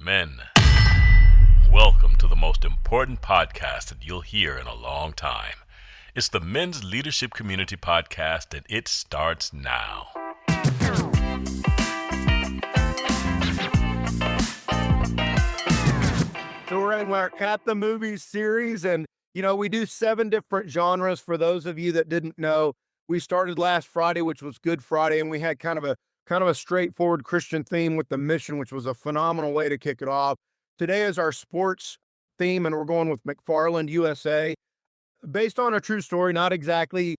Men, welcome to the most important podcast that you'll hear in a long time. It's the Men's Leadership Community Podcast, and it starts now. So we're at the movies series, and we do 7 different genres. For those of you that didn't know, we started last Friday, which was Good Friday, and we had kind of a straightforward Christian theme with the mission, which was a phenomenal way to kick it off. Today is our sports theme, and we're going with McFarland, USA, based on a true story, not exactly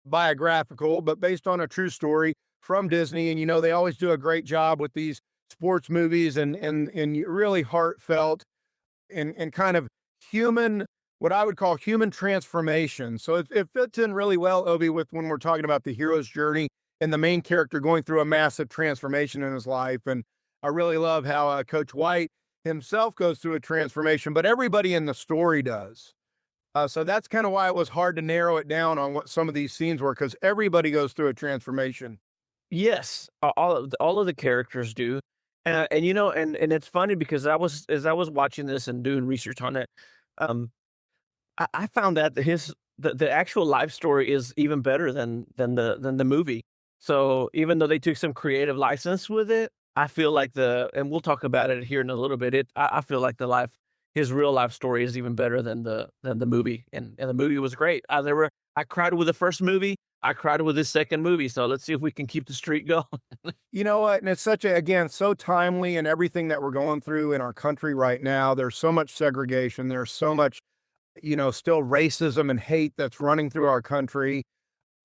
biographical, but based on a true story from Disney. And they always do a great job with these sports movies, and really heartfelt and kind of human, what I would call human transformation. So it fits in really well, Obi, with when we're talking about the hero's journey and the main character going through a massive transformation in his life. And I really love how Coach White himself goes through a transformation, but everybody in the story does. So that's kind of why it was hard to narrow it down on what some of these scenes were, because everybody goes through a transformation. Yes, all of the characters do. And it's funny because as I was watching this and doing research on it, I found that the actual life story is even better than the movie. So even though they took some creative license with it, I feel like and we'll talk about it here in a little bit. I feel like his real life story is even better than the movie, and the movie was great. I cried with the first movie. I cried with the second movie. So let's see if we can keep the streak going. You know what? And it's so timely in everything that we're going through in our country right now. There's so much segregation. There's so much, still racism and hate that's running through our country.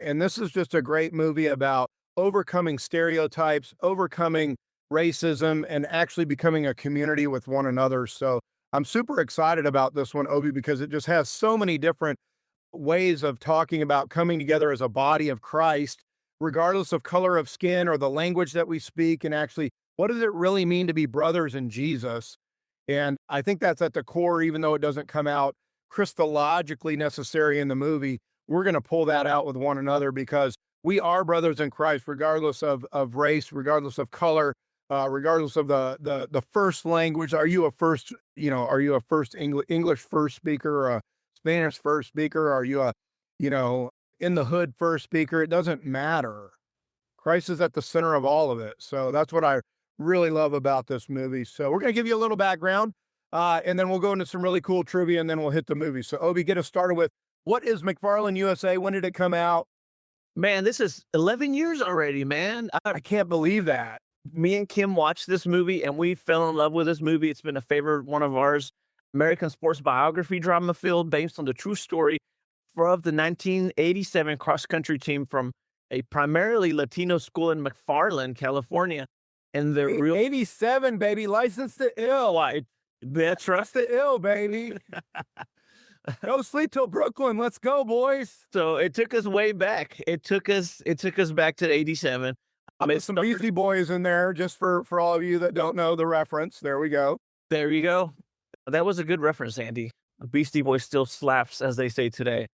And this is just a great movie about overcoming stereotypes, overcoming racism, and actually becoming a community with one another. So I'm super excited about this one, Obi, because it just has so many different ways of talking about coming together as a body of Christ, regardless of color of skin or the language that we speak, and actually, what does it really mean to be brothers in Jesus? And I think that's at the core, even though it doesn't come out Christologically necessary in the movie. We're going to pull that out with one another because we are brothers in Christ, regardless of race, regardless of color, regardless of the first language. Are you a first English first speaker or a Spanish first speaker? Are you in the hood first speaker? It doesn't matter. Christ is at the center of all of it. So that's what I really love about this movie. So we're going to give you a little background, and then we'll go into some really cool trivia, and then we'll hit the movie. So Obi, get us started with, what is McFarland USA? When did it come out? Man, this is 11 years already, man. I can't believe that. Me and Kim watched this movie, and we fell in love with this movie. It's been a favorite one of ours. American sports biography drama film based on the true story of the 1987 cross-country team from a primarily Latino school in McFarland, California. And the 87, baby, license to ill. Trust the ill, baby. No sleep till Brooklyn. Let's go, boys. So it took us way back. It took us back to 87. Some Beastie Boys in there, just for all of you that don't know the reference. There we go. There you go. That was a good reference, Andy. Beastie Boys still slaps, as they say today.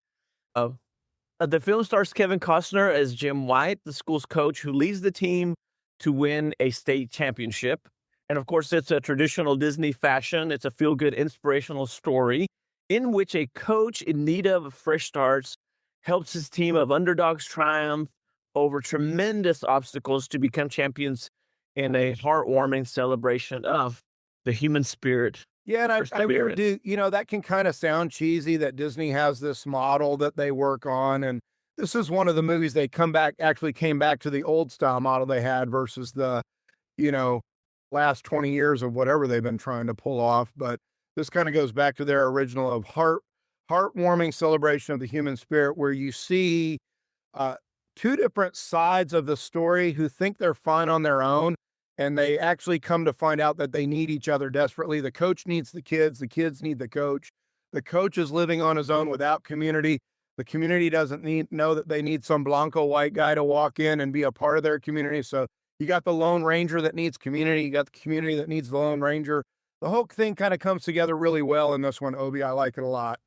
The film stars Kevin Costner as Jim White, the school's coach, who leads the team to win a state championship. And of course, it's a traditional Disney fashion. It's a feel-good, inspirational story in which a coach in need of fresh starts helps his team of underdogs triumph over tremendous obstacles to become champions in a heartwarming celebration of the human spirit. Yeah, and I really do, that can kind of sound cheesy that Disney has this model that they work on. And this is one of the movies they came back to the old style model they had versus the, last 20 years of whatever they've been trying to pull off. But this kind of goes back to their original of heartwarming celebration of the human spirit, where you see two different sides of the story who think they're fine on their own, and they actually come to find out that they need each other desperately. The coach needs the kids need the coach. The coach is living on his own without community. The community doesn't know that they need some Blanco white guy to walk in and be a part of their community. So you got the Lone Ranger that needs community. You got the community that needs the Lone Ranger. The whole thing kind of comes together really well in this one, Obi. I like it a lot.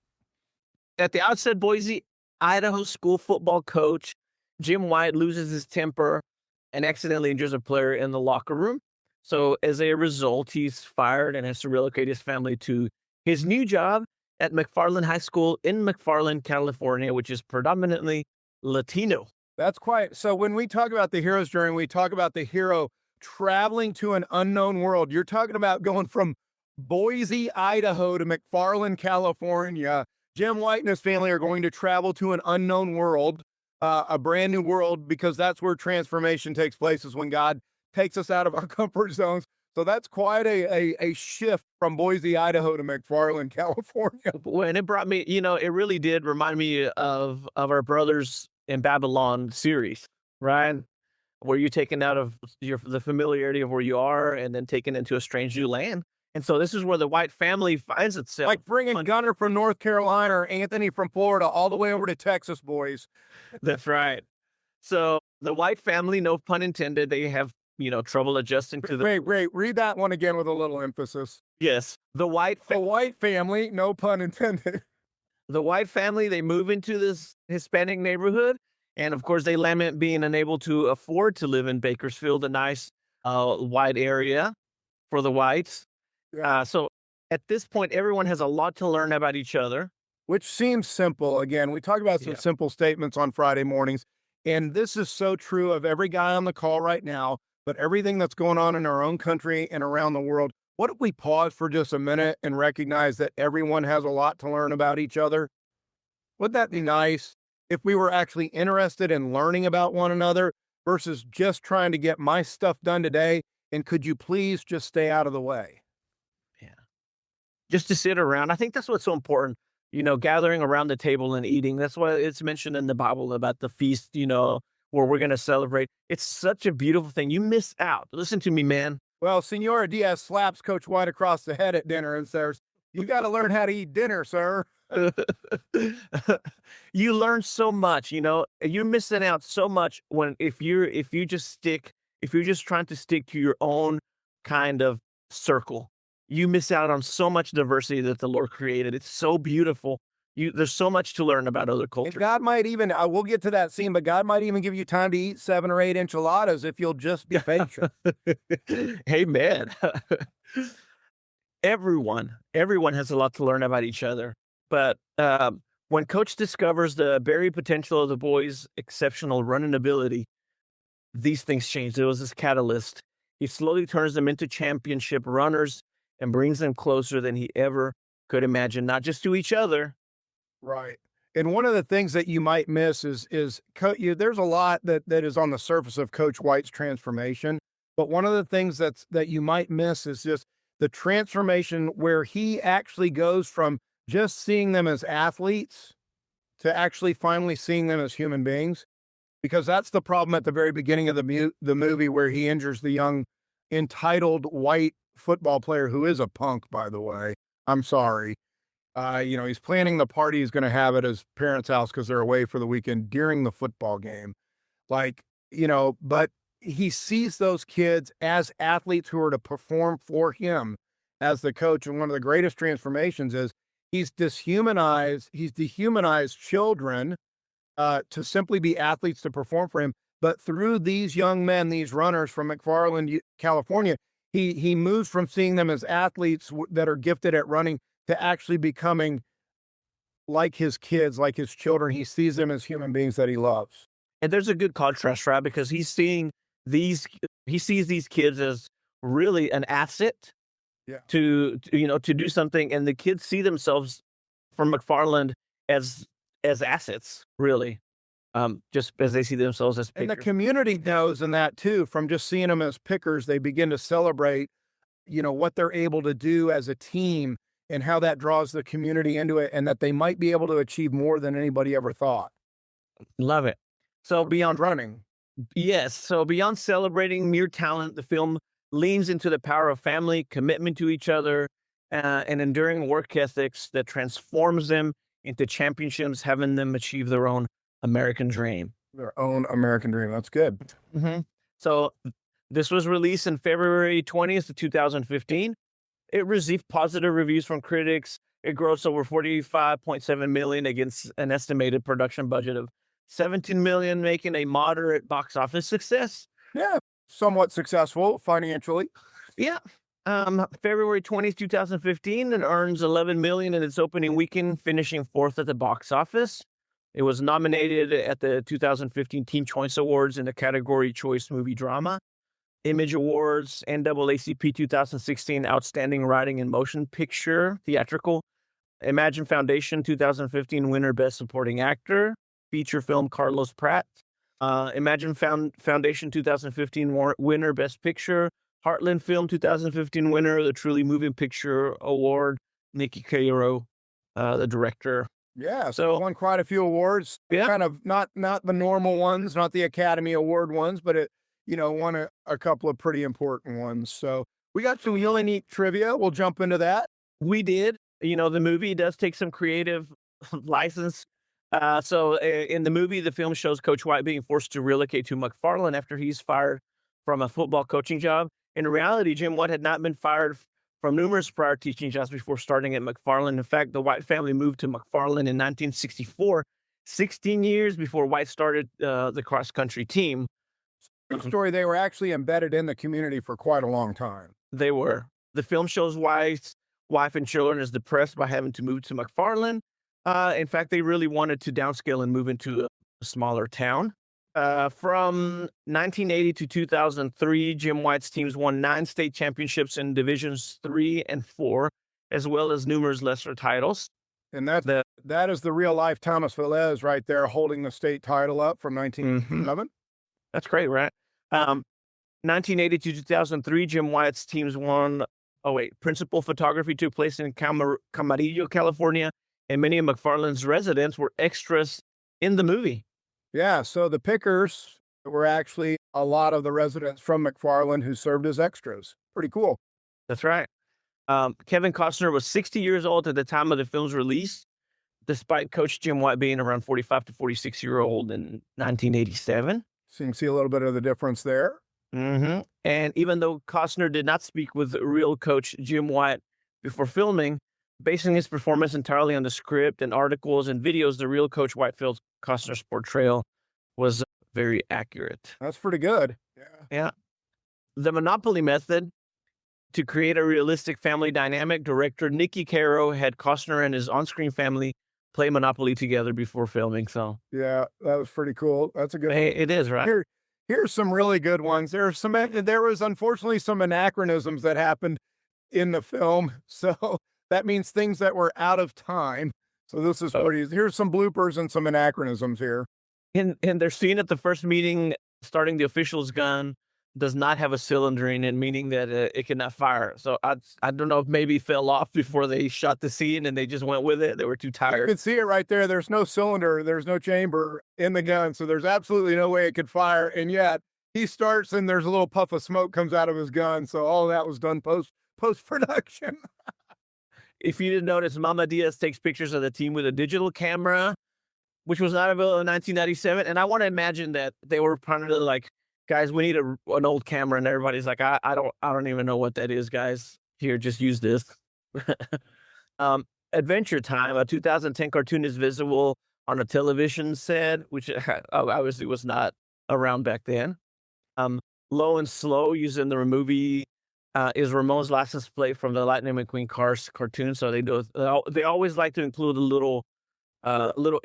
At the outset, Boise, Idaho school football coach Jim White loses his temper and accidentally injures a player in the locker room. So as a result, he's fired and has to relocate his family to his new job at McFarland High School in McFarland, California, which is predominantly Latino. That's quite. So when we talk about the hero's journey, we talk about the hero traveling to an unknown world. You're talking about going from Boise, Idaho to McFarland, California. Jim White and his family are going to travel to an unknown world, a brand new world, because that's where transformation takes place, is when God takes us out of our comfort zones. So that's quite a shift from Boise, Idaho to McFarland, California. And it brought me, it really did remind me of our Brothers in Babylon series, right? Where you're taken out of the familiarity of where you are and then taken into a strange new land. And so this is where the White family finds itself. Like bringing Gunner from North Carolina or Anthony from Florida all the way over to Texas, boys. That's right. So the White family, no pun intended, they have, trouble adjusting to the... Wait, read that one again with a little emphasis. Yes. The White family, no pun intended. The White family, they move into this Hispanic neighborhood. And of course, they lament being unable to afford to live in Bakersfield, a nice white area for the whites. So at this point, everyone has a lot to learn about each other. Which seems simple. Again, we talk about some simple statements on Friday mornings. And this is so true of every guy on the call right now, but everything that's going on in our own country and around the world. What if we pause for just a minute and recognize that everyone has a lot to learn about each other? Wouldn't that be nice if we were actually interested in learning about one another versus just trying to get my stuff done today? And could you please just stay out of the way? Yeah. Just to sit around. I think that's what's so important, gathering around the table and eating. That's why it's mentioned in the Bible about the feast, where we're going to celebrate. It's such a beautiful thing. You miss out. Listen to me, man. Well, Senora Diaz slaps Coach White across the head at dinner and says, "You got to learn how to eat dinner, sir." You learn so much, you're missing out so much if you're just trying to stick to your own kind of circle. You miss out on so much diversity that the Lord created. It's so beautiful. There's so much to learn about other cultures. And God might even, we'll get to that scene, but God might even give you time to eat 7 or 8 enchiladas if you'll just be patient. Amen. Everyone has a lot to learn about each other. But when Coach discovers the buried potential of the boys' exceptional running ability, these things change. There was this catalyst. He slowly turns them into championship runners and brings them closer than he ever could imagine, not just to each other. Right. And one of the things that you might miss is there's a lot that is on the surface of Coach White's transformation. But one of the things that you might miss is just the transformation where he actually goes from just seeing them as athletes to actually finally seeing them as human beings. Because that's the problem at the very beginning of the movie, where he injures the young, entitled white football player, who is a punk, by the way. I'm sorry. He's planning the party he's going to have at his parents' house because they're away for the weekend during the football game. But he sees those kids as athletes who are to perform for him as the coach. And one of the greatest transformations is he's dehumanized children to simply be athletes to perform for him. But through these young men, these runners from McFarland, California, he moves from seeing them as athletes that are gifted at running to actually becoming like his kids, like his children. He sees them as human beings that he loves. And there's a good contrast, right? Because he sees these kids as really an asset to do something. And the kids see themselves from McFarland as assets, really. Just as they see themselves as pickers. And the community knows in that too, from just seeing them as pickers, they begin to celebrate, what they're able to do as a team and how that draws the community into it, and that they might be able to achieve more than anybody ever thought. Love it. So beyond running. Yes. So beyond celebrating mere talent, the film leans into the power of family, commitment to each other, and enduring work ethics that transforms them into championships, having them achieve their own American dream. Their own American dream. That's good. Mm-hmm. So this was released in February 20th of 2015. It received positive reviews from critics. It grossed over $45.7 million against an estimated production budget of $17 million, making a moderate box office success. Yeah, somewhat successful financially. Yeah. February 20th, 2015, and earns $11 million in its opening weekend, finishing fourth at the box office. It was nominated at the 2015 Teen Choice Awards in the category Choice Movie Drama, Image Awards, NAACP 2016 Outstanding Writing and Motion Picture Theatrical, Imagine Foundation 2015 winner Best Supporting Actor, feature film Carlos Pratt, Imagine Foundation 2015 winner Best Picture, Heartland Film 2015 winner, the Truly Moving Picture Award, Nikki Cairo, the director. Yeah, So won quite a few awards. yeah, Kind of not the normal ones, not the Academy Award ones, but it won a couple of pretty important ones. So we got some really neat trivia. We'll jump into that. we did. The movie does take some creative license. In the movie, the film shows Coach White being forced to relocate to McFarland after he's fired from a football coaching job. In reality, Jim White had not been fired from numerous prior teaching jobs before starting at McFarland. In fact, the White family moved to McFarland in 1964, 16 years before White started the cross-country team. Story, they were actually embedded in the community for quite a long time. They were. The film shows White's wife and children is depressed by having to move to McFarland. In fact, they really wanted to downscale and move into a smaller town. From 1980 to 2003, Jim White's teams won 9 state championships in Divisions 3 and 4, as well as numerous lesser titles. And that is the real life Thomas Velez right there holding the state title up from 1911. That's great, right? 1980 to 2003, Jim White's teams won. Principal photography took place in Camarillo, California, and many of McFarland's residents were extras in the movie. Yeah, so the pickers were actually a lot of the residents from McFarland who served as extras. Pretty cool. That's right. Kevin Costner was 60 years old at the time of the film's release, despite Coach Jim White being around 45 to 46-year-old in 1987. So you can see a little bit of the difference there. Mm-hmm. And even though Costner did not speak with real Coach Jim White before filming, basing his performance entirely on the script and articles and videos, the real Coach White felt Costner's portrayal was very accurate. That's pretty good. Yeah. The Monopoly method to create a realistic family dynamic, director Nikki Cairo had Costner and his on-screen family play Monopoly together before filming. So yeah, that was pretty cool. That's a good Hey, it is, right? Here's some really good ones. There was unfortunately some anachronisms that happened in the film. So that means things that were out of time. So this is here's some bloopers and some anachronisms here. In their scene at the first meeting, starting the official's gun does not have a cylinder in it, meaning that it cannot fire. So I don't know if maybe it fell off before they shot the scene and they just went with it. They were too tired. You can see it right there. There's no cylinder. There's no chamber in the gun. So there's absolutely no way it could fire. And yet he starts and there's a little puff of smoke comes out of his gun. So all that was done post-production. If you didn't notice, Mama Diaz takes pictures of the team with a digital camera, which was not available in 1997. And I want to imagine that they were probably like, guys, we need an old camera, and everybody's like, I don't even know what that is, guys. Here, just use this. Adventure Time, a 2010 cartoon, is visible on a television set, which obviously was not around back then. Low and Slow, used in the movie, is Ramon's license plate from the Lightning McQueen Cars cartoon. So they always like to include a little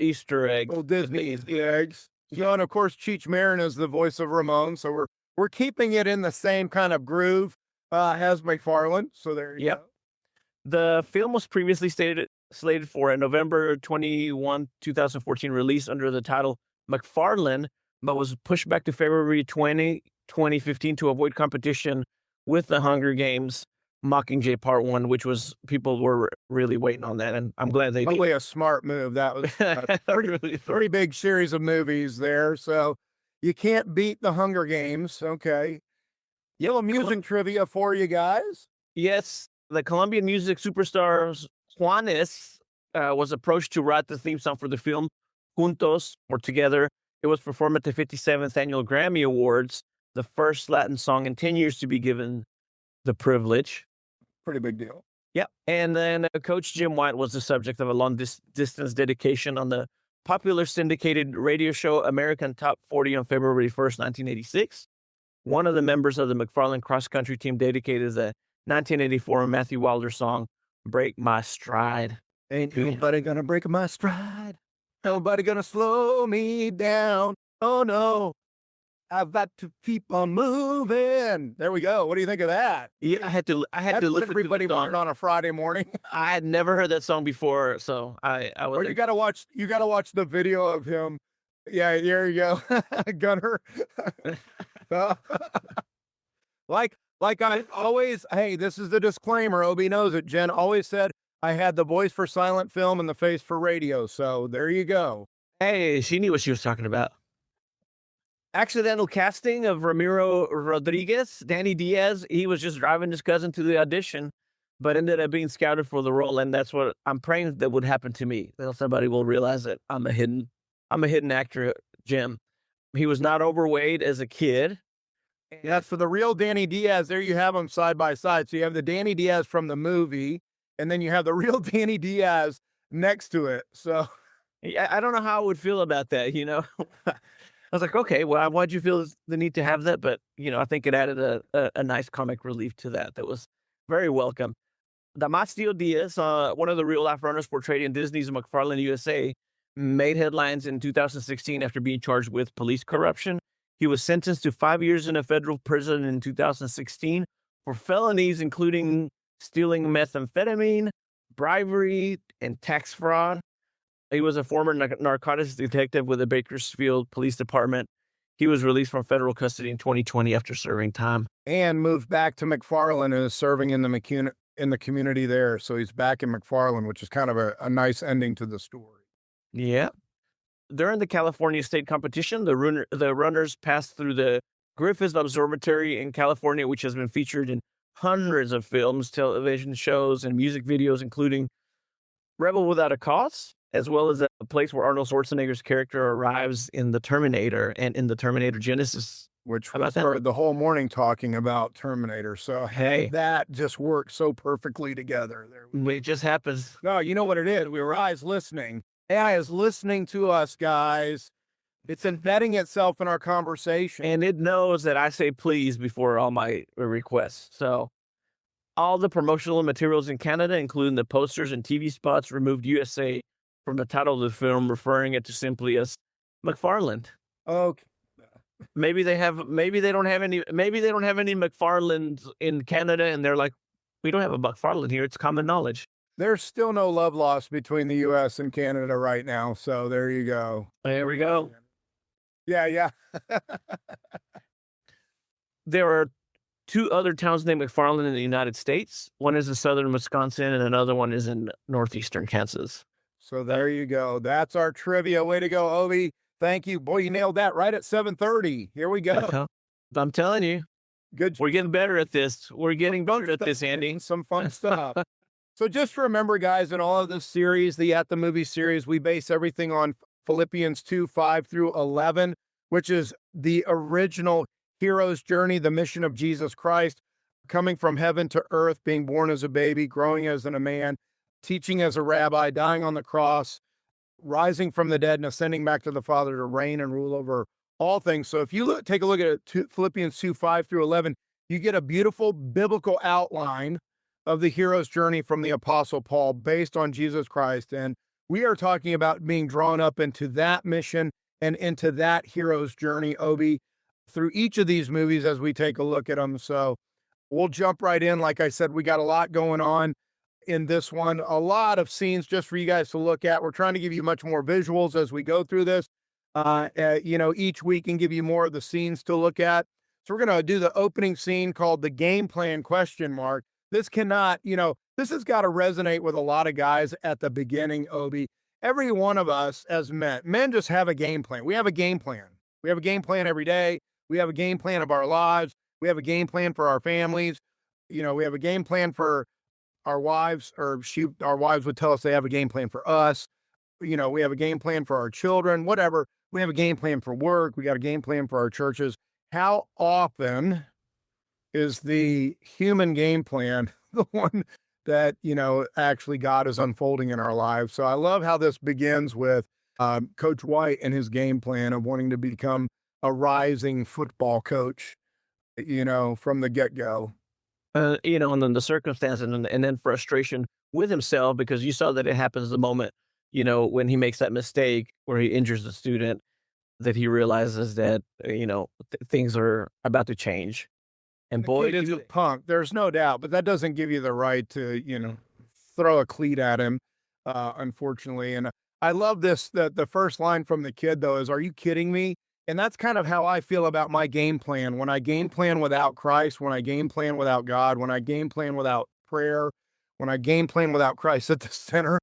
Easter egg. Little Disney eggs. Yeah, and of course, Cheech Marin is the voice of Ramon, so we're keeping it in the same kind of groove as McFarland. So there you go. The film was previously slated for a November 21, 2014 release under the title McFarland, but was pushed back to February 20, 2015 to avoid competition with The Hunger Games Mockingjay Part 1, which was, people were really waiting on that, and I'm glad they did. Probably a smart move. That was a pretty big series of movies there, so you can't beat The Hunger Games. Okay. Yellow music trivia for you guys. Yes, the Colombian music superstar Juanes was approached to write the theme song for the film Juntos, or Together. It was performed at the 57th Annual Grammy Awards, the first Latin song in 10 years to be given the privilege. Pretty big deal. Yep. And then Coach Jim White was the subject of a long-distance dedication on the popular syndicated radio show American Top 40 on February 1st, 1986. one of the members of the McFarland cross-country team dedicated the 1984 Matthew Wilder song, Break My Stride. Ain't nobody gonna break my stride. Nobody gonna slow me down. Oh no, I've got to keep on moving. There we go. What do you think of that? Yeah, I had to That's what listen to everybody the wanted song. on a Friday morning. I had never heard that song before, so I was Or you gotta watch the video of him. Yeah, there you go. Gunner. Uh, like I always, hey, this is the disclaimer. Obi knows it. Jen always said I had the voice for silent film and the face for radio. So there you go. Hey, she knew what she was talking about. Accidental casting of Ramiro Rodriguez, Danny Diaz. He was just driving his cousin to the audition, but ended up being scouted for the role. And that's what I'm praying that would happen to me. That somebody will realize that I'm a hidden actor, Jim. He was not overweight as a kid. That's for the real Danny Diaz. There you have them side by side. So you have the Danny Diaz from the movie, and then you have the real Danny Diaz next to it. So I don't know how I would feel about that, you know? I was like, okay, well, why'd you feel the need to have that? But, you know, I think it added a nice comic relief to that. That was very welcome. Damasio Diaz, one of the real-life runners portrayed in Disney's McFarland USA, made headlines in 2016 after being charged with police corruption. He was sentenced to 5 years in a federal prison in 2016 for felonies including stealing methamphetamine, bribery, and tax fraud. He was a former narcotics detective with the Bakersfield Police Department. He was released from federal custody in 2020 after serving time. and moved back to McFarland and is serving in the community there. So he's back in McFarland, which is kind of a nice ending to the story. Yeah. During the California state competition, the runners passed through the Griffith Observatory in California, which has been featured in hundreds of films, television shows, and music videos, including Rebel Without a Cause, as well as a place where Arnold Schwarzenegger's character arrives in The Terminator and in The Terminator Genesis. Which How we about that? started the whole morning talking about Terminator. So Hey, that just worked so perfectly together. it just happens. No, you know what it is? We were eyes listening. AI is listening to us, guys. It's embedding itself in our conversation. And it knows that I say please before all my requests. So all the promotional materials in Canada, including the posters and TV spots, removed USA from the title of the film, referring it to simply as McFarland. Okay. Maybe they don't have any McFarlands in Canada, and they're like, we don't have a McFarland here. It's common knowledge. There's still no love lost between the U.S. and Canada right now. So there you go. There we go. Yeah. There are two other towns named McFarland in the United States. One is in southern Wisconsin, and another one is in northeastern Kansas. So there you go. That's our trivia. Way to go, Obi. Thank you. Boy, you nailed that right at 7:30. Here we go. I'm telling you, Good. we're getting better at this. We're getting better at this, Andy. Some fun stuff. So just remember, guys, in all of this series, the At the Movie series, we base everything on Philippians 2:5-11, which is the original hero's journey, the mission of Jesus Christ, coming from heaven to earth, being born as a baby, growing as a man, teaching as a rabbi, dying on the cross, rising from the dead, and ascending back to the Father to reign and rule over all things. So if you take a look at Philippians 2:5-11, you get a beautiful biblical outline of the hero's journey from the Apostle Paul based on Jesus Christ. And we are talking about being drawn up into that mission and into that hero's journey, Obi, through each of these movies as we take a look at them. So we'll jump right in. Like I said, we got a lot going on in this one, a lot of scenes just for you guys to look at. We're trying to give you much more visuals as we go through this, each week and give you more of the scenes to look at. So we're going to do the opening scene called the game plan ? This cannot, this has got to resonate with a lot of guys at the beginning, Obi. Every one of us as men just have a game plan. We have a game plan. We have a game plan every day. We have a game plan of our lives. We have a game plan for our families. We have a game plan for our wives, our wives would tell us they have a game plan for us. We have a game plan for our children, whatever. We have a game plan for work. We got a game plan for our churches. How often is the human game plan the one that, actually God is unfolding in our lives? So I love how this begins with Coach White and his game plan of wanting to become a rising football coach. from the get-go. And then the circumstance and then frustration with himself because you saw that it happens the moment, when he makes that mistake where he injures the student, that he realizes that, things are about to change. And The boy, kid is a punk, there's no doubt, but that doesn't give you the right to, throw a cleat at him, unfortunately. And I love this. The first line from the kid though is, "Are you kidding me?" And that's kind of how I feel about my game plan. When I game plan without Christ, when I game plan without God, when I game plan without prayer, when I game plan without Christ at the center,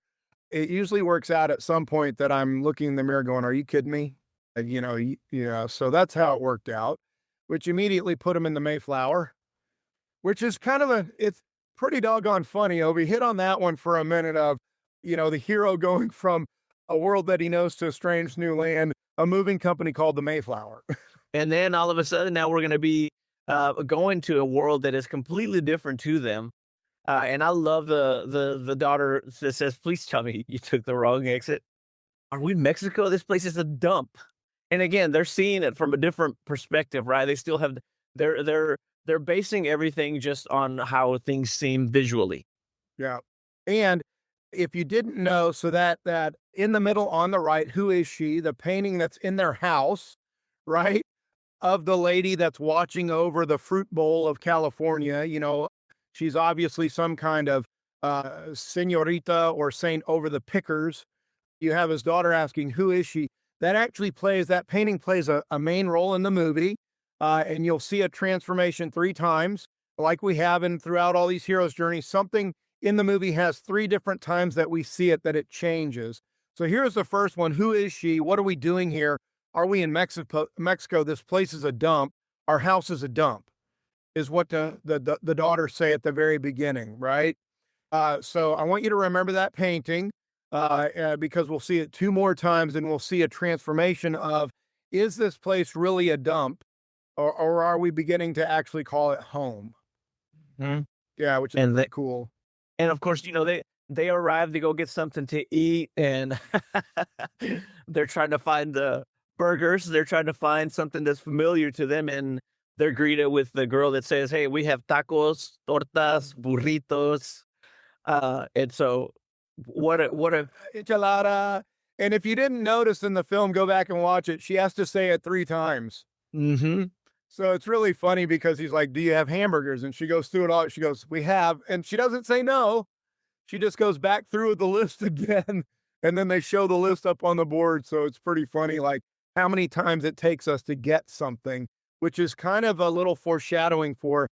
it usually works out at some point that I'm looking in the mirror going, "Are you kidding me?" So that's how it worked out, which immediately put him in the Mayflower, which is kind of it's pretty doggone funny. We hit on that one for a minute of, the hero going from a world that he knows to a strange new land, a moving company called the Mayflower. and then all of a sudden now we're going to be going to a world that is completely different to them. And I love the daughter that says, "Please tell me you took the wrong exit. Are we in Mexico? This place is a dump." And again, they're seeing it from a different perspective, right? They still have they're basing everything just on how things seem visually. Yeah. And if you didn't know, so that in the middle on the right, who is she? The painting that's in their house, right? Of the lady that's watching over the fruit bowl of California. She's obviously some kind of señorita or saint over the pickers. You have his daughter asking, "Who is she?" That painting plays a main role in the movie. And you'll see a transformation 3 times, like we have throughout all these heroes' journeys. Something in the movie has 3 different times that we see it, that it changes. So here's the first one. Who is she? What are we doing here? Are we in Mexico? This place is a dump. Our house is a dump, is what the daughters say at the very beginning, right? So I want you to remember that painting, because we'll see it 2 more times and we'll see a transformation of, is this place really a dump? Or are we beginning to actually call it home? Mhm. Yeah, which is And pretty cool. And of course, they arrive to go get something to eat, and they're trying to find the burgers. They're trying to find something that's familiar to them, and they're greeted with the girl that says, "Hey, we have tacos, tortas, burritos." And so, what a Enchilada. And if you didn't notice in the film, go back and watch it. She has to say it 3 times. mm-hmm. So it's really funny because he's like, "Do you have hamburgers?" And she goes through it all. She goes, "We have." And she doesn't say no. She just goes back through the list again. And then they show the list up on the board. So it's pretty funny, like how many times it takes us to get something, which is kind of a little foreshadowing for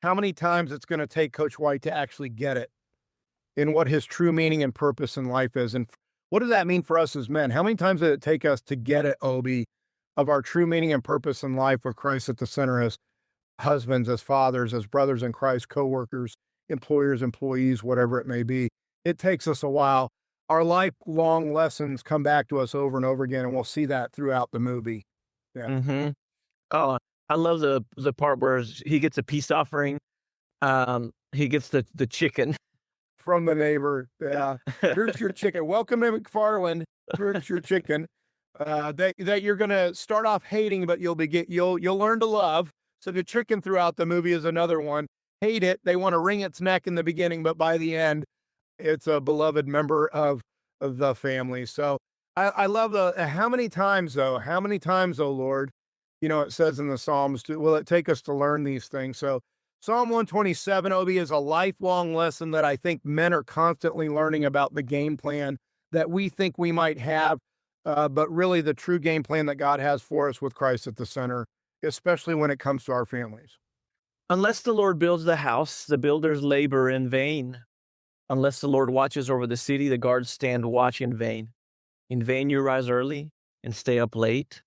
how many times it's going to take Coach White to actually get it, and what his true meaning and purpose in life is. And what does that mean for us as men? How many times did it take us to get it, Obi, of our true meaning and purpose in life with Christ at the center, as husbands, as fathers, as brothers in Christ, coworkers, employers, employees, whatever it may be? It takes us a while. Our lifelong lessons come back to us over and over again, and we'll see that throughout the movie. Yeah. Mm-hmm. Oh, I love the part where he gets a peace offering. He gets the chicken. From the neighbor. Yeah. Here's your chicken. Welcome to McFarland. Here's your chicken. That you're gonna start off hating, but you'll learn to love. So the chicken throughout the movie is another one. Hate it. They want to wring its neck in the beginning, but by the end, it's a beloved member of the family. So I love how many times though? How many times, oh Lord? It says in the Psalms, will it take us to learn these things? So Psalm 127, Obi, is a lifelong lesson that I think men are constantly learning about the game plan that we think we might have, but really the true game plan that God has for us with Christ at the center, especially when it comes to our families. Unless the Lord builds the house, the builders labor in vain. Unless the Lord watches over the city, the guards stand watch in vain. In vain you rise early and stay up late,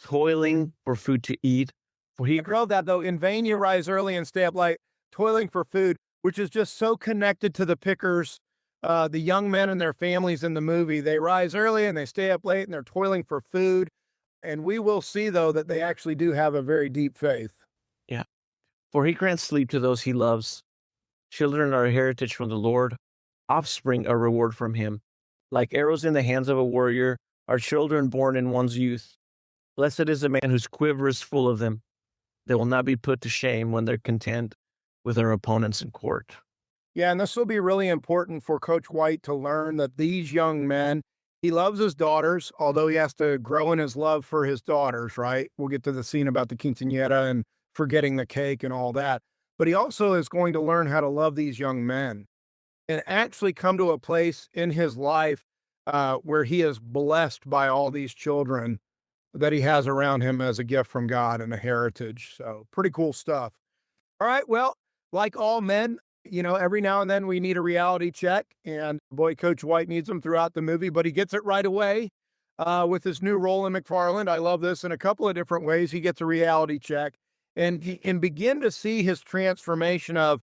toiling for food to eat. For he I love that though. In vain you rise early and stay up late, toiling for food, which is just so connected to the pickers, the young men and their families in the movie. They rise early and they stay up late and they're toiling for food. And we will see though that they actually do have a very deep faith. Yeah. For he grants sleep to those he loves. Children are a heritage from the Lord, offspring a reward from him. Like arrows in the hands of a warrior are children born in one's youth. Blessed is the man whose quiver is full of them. They will not be put to shame when they're content with their opponents in court. Yeah, and this will be really important for Coach White to learn that these young men, he loves his daughters, although he has to grow in his love for his daughters, right? We'll get to the scene about the quinceañera and forgetting the cake and all that. But he also is going to learn how to love these young men and actually come to a place in his life where he is blessed by all these children that he has around him as a gift from God and a heritage. So pretty cool stuff. All right. Well, like all men, every now and then we need a reality check, and boy, Coach White needs them throughout the movie, but he gets it right away with his new role in McFarland. I love this in a couple of different ways. He gets a reality check, and he can begin to see his transformation of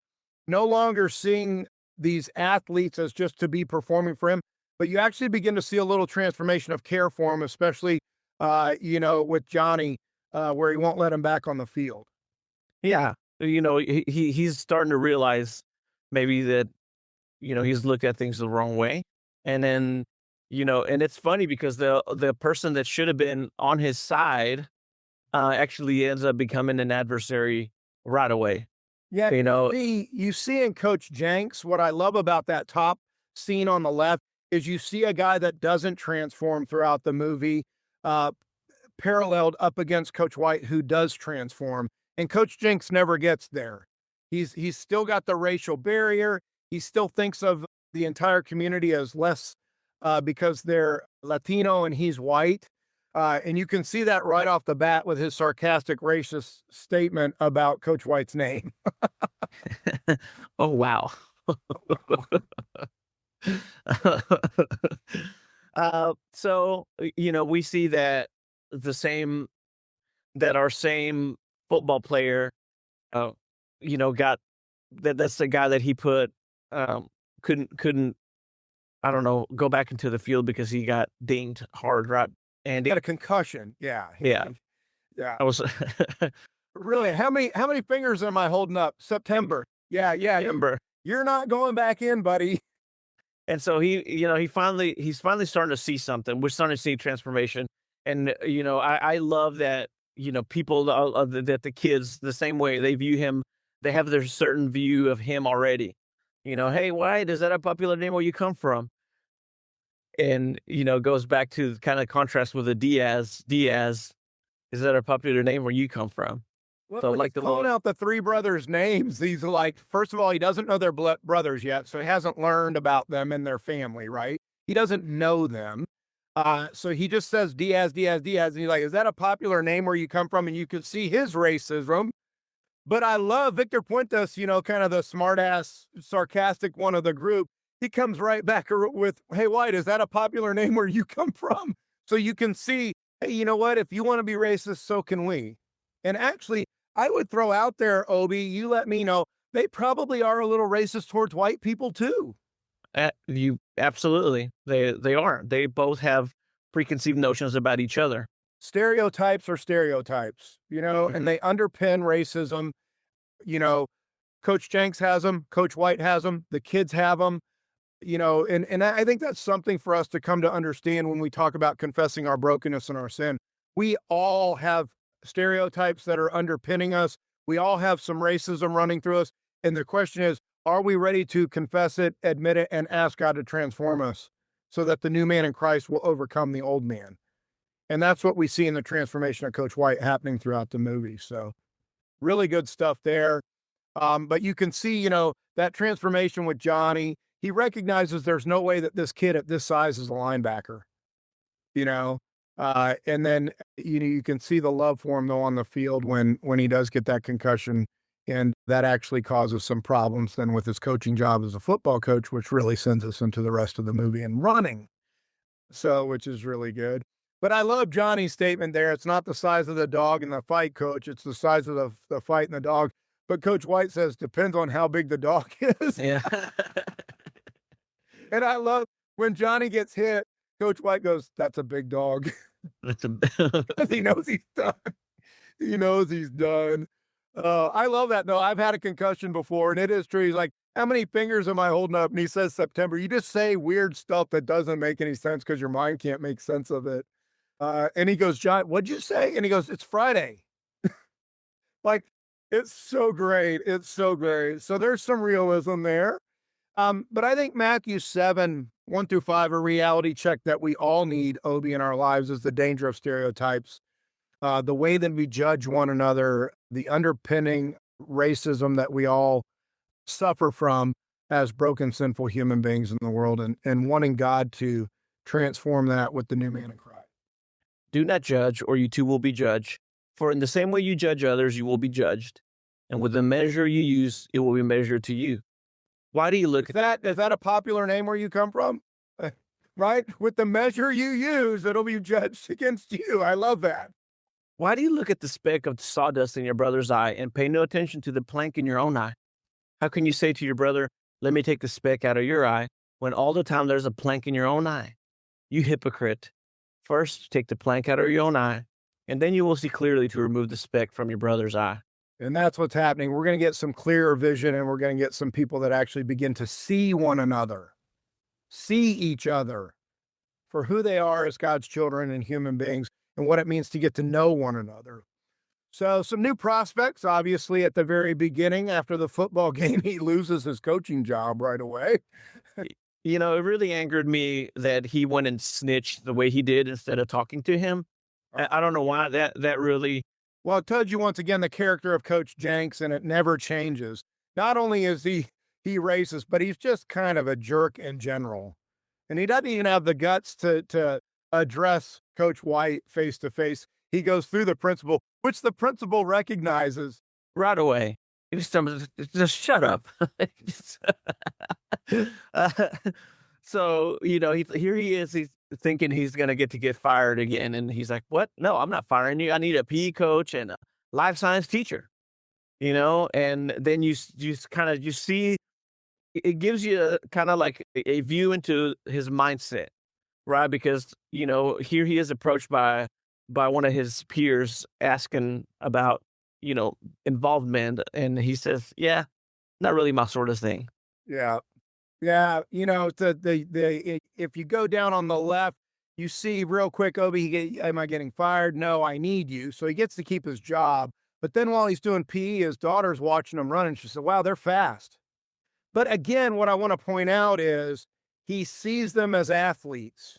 no longer seeing these athletes as just to be performing for him, but you actually begin to see a little transformation of care for him, especially, with Johnny, where he won't let him back on the field. Yeah. He's starting to realize maybe that, he's looked at things the wrong way. And then, and it's funny because the person that should have been on his side actually ends up becoming an adversary right away. Yeah, you see in Coach Jenks, what I love about that top scene on the left is you see a guy that doesn't transform throughout the movie, paralleled up against Coach White, who does transform. And Coach Jenks never gets there. He's still got the racial barrier. He still thinks of the entire community as less because they're Latino and he's white. And you can see that right off the bat with his sarcastic racist statement about Coach White's name. Oh, wow. So, we see that our same football player, got that's the guy that he put, couldn't, I don't know, go back into the field because he got dinged hard, right? And He had a concussion. Yeah. yeah, Yeah. I was, Really, how many fingers am I holding up? September. Yeah. remember. You're not going back in, buddy. And so he's finally starting to see something. We're starting to see transformation. And, I love that, people, that the kids, the same way they view him, they have their certain view of him already. Hey, White, is that a popular name where you come from? And, goes back to kind of contrast with the Diaz, is that a popular name where you come from? Well, So when like he's the calling little, out the three brothers' names, he's like, first of all, he doesn't know their brothers yet, so he hasn't learned about them and their family, right? He doesn't know them. So he just says Diaz, Diaz, Diaz, and he's like, is that a popular name where you come from? And you can see his racism. But I love Victor Puentes, kind of the smart-ass, sarcastic one of the group. He comes right back with, hey, White, is that a popular name where you come from? So you can see, hey, you know what? If you want to be racist, so can we. And actually, I would throw out there, Obi, you let me know, they probably are a little racist towards white people too. you absolutely, they are. They both have preconceived notions about each other. Stereotypes are stereotypes, and they underpin racism. You know, Coach Jenks has them, Coach White has them, the kids have them, and I think that's something for us to come to understand when we talk about confessing our brokenness and our sin. We all have stereotypes that are underpinning us. We all have some racism running through us. And the question is, are we ready to confess it, admit it, and ask God to transform us so that the new man in Christ will overcome the old man? And that's what we see in the transformation of Coach White happening throughout the movie. So really good stuff there. But you can see, that transformation with Johnny. He recognizes there's no way that this kid at this size is a linebacker, and then, you can see the love for him though on the field when he does get that concussion, and that actually causes some problems then with his coaching job as a football coach, which really sends us into the rest of the movie and running. So, which is really good. But I love Johnny's statement there. It's not the size of the dog in the fight, coach. It's the size of the fight and the dog. But Coach White says, depends on how big the dog is. Yeah. And I love when Johnny gets hit, Coach White goes, that's a big dog. That's a Because he knows he's done. He knows he's done. I love that, though. I've had a concussion before, and it is true. He's like, how many fingers am I holding up? And he says September. You just say weird stuff that doesn't make any sense because your mind can't make sense of it. And he goes, John, what'd you say? And he goes, it's Friday. Like, it's so great. It's so great. So there's some realism there. But I think Matthew 7, 1 through 5, a reality check that we all need, Obi, in our lives is the danger of stereotypes, the way that we judge one another, the underpinning racism that we all suffer from as broken, sinful human beings in the world, and wanting God to transform that with the new man in Christ. Do not judge, or you too will be judged. For in the same way you judge others, you will be judged. And with the measure you use, it will be measured to you. Why do you look at Is that a popular name where you come from? Right? With the measure you use, it'll be judged against you. I love that. Why do you look at the speck of sawdust in your brother's eye and pay no attention to the plank in your own eye? How can you say to your brother, let me take the speck out of your eye, when all the time there's a plank in your own eye? You hypocrite. First, take the plank out of your own eye, and then you will see clearly to remove the speck from your brother's eye. And that's what's happening. We're going to get some clearer vision, and we're going to get some people that actually begin to see one another, see each other for who they are as God's children and human beings, and what it means to get to know one another. So some new prospects, obviously, at the very beginning. After the football game, he loses his coaching job right away. You know, it really angered me that he went and snitched the way he did instead of talking to him. I don't know why that really. Well, it tells you once again the character of Coach Jenks, and it never changes. Not only is he racist, but he's just kind of a jerk in general. And he doesn't even have the guts to address Coach White face to face. He goes through the principal, which the principal recognizes Right away. Just shut up. So, you know, here he is. He's thinking he's going to get fired again. And he's like, what? No, I'm not firing you. I need a PE coach and a life science teacher, you know? And then you see, it gives you kind of like a view into his mindset, right? Because, you know, here he is approached by one of his peers asking about, you know, involvement. And he says, yeah, not really my sort of thing. Yeah. Yeah. You know, if you go down on the left, you see real quick, Obi, am I getting fired? No, I need you. So he gets to keep his job. But then while he's doing PE, his daughter's watching him run, and she said, wow, they're fast. But again, what I want to point out is he sees them as athletes,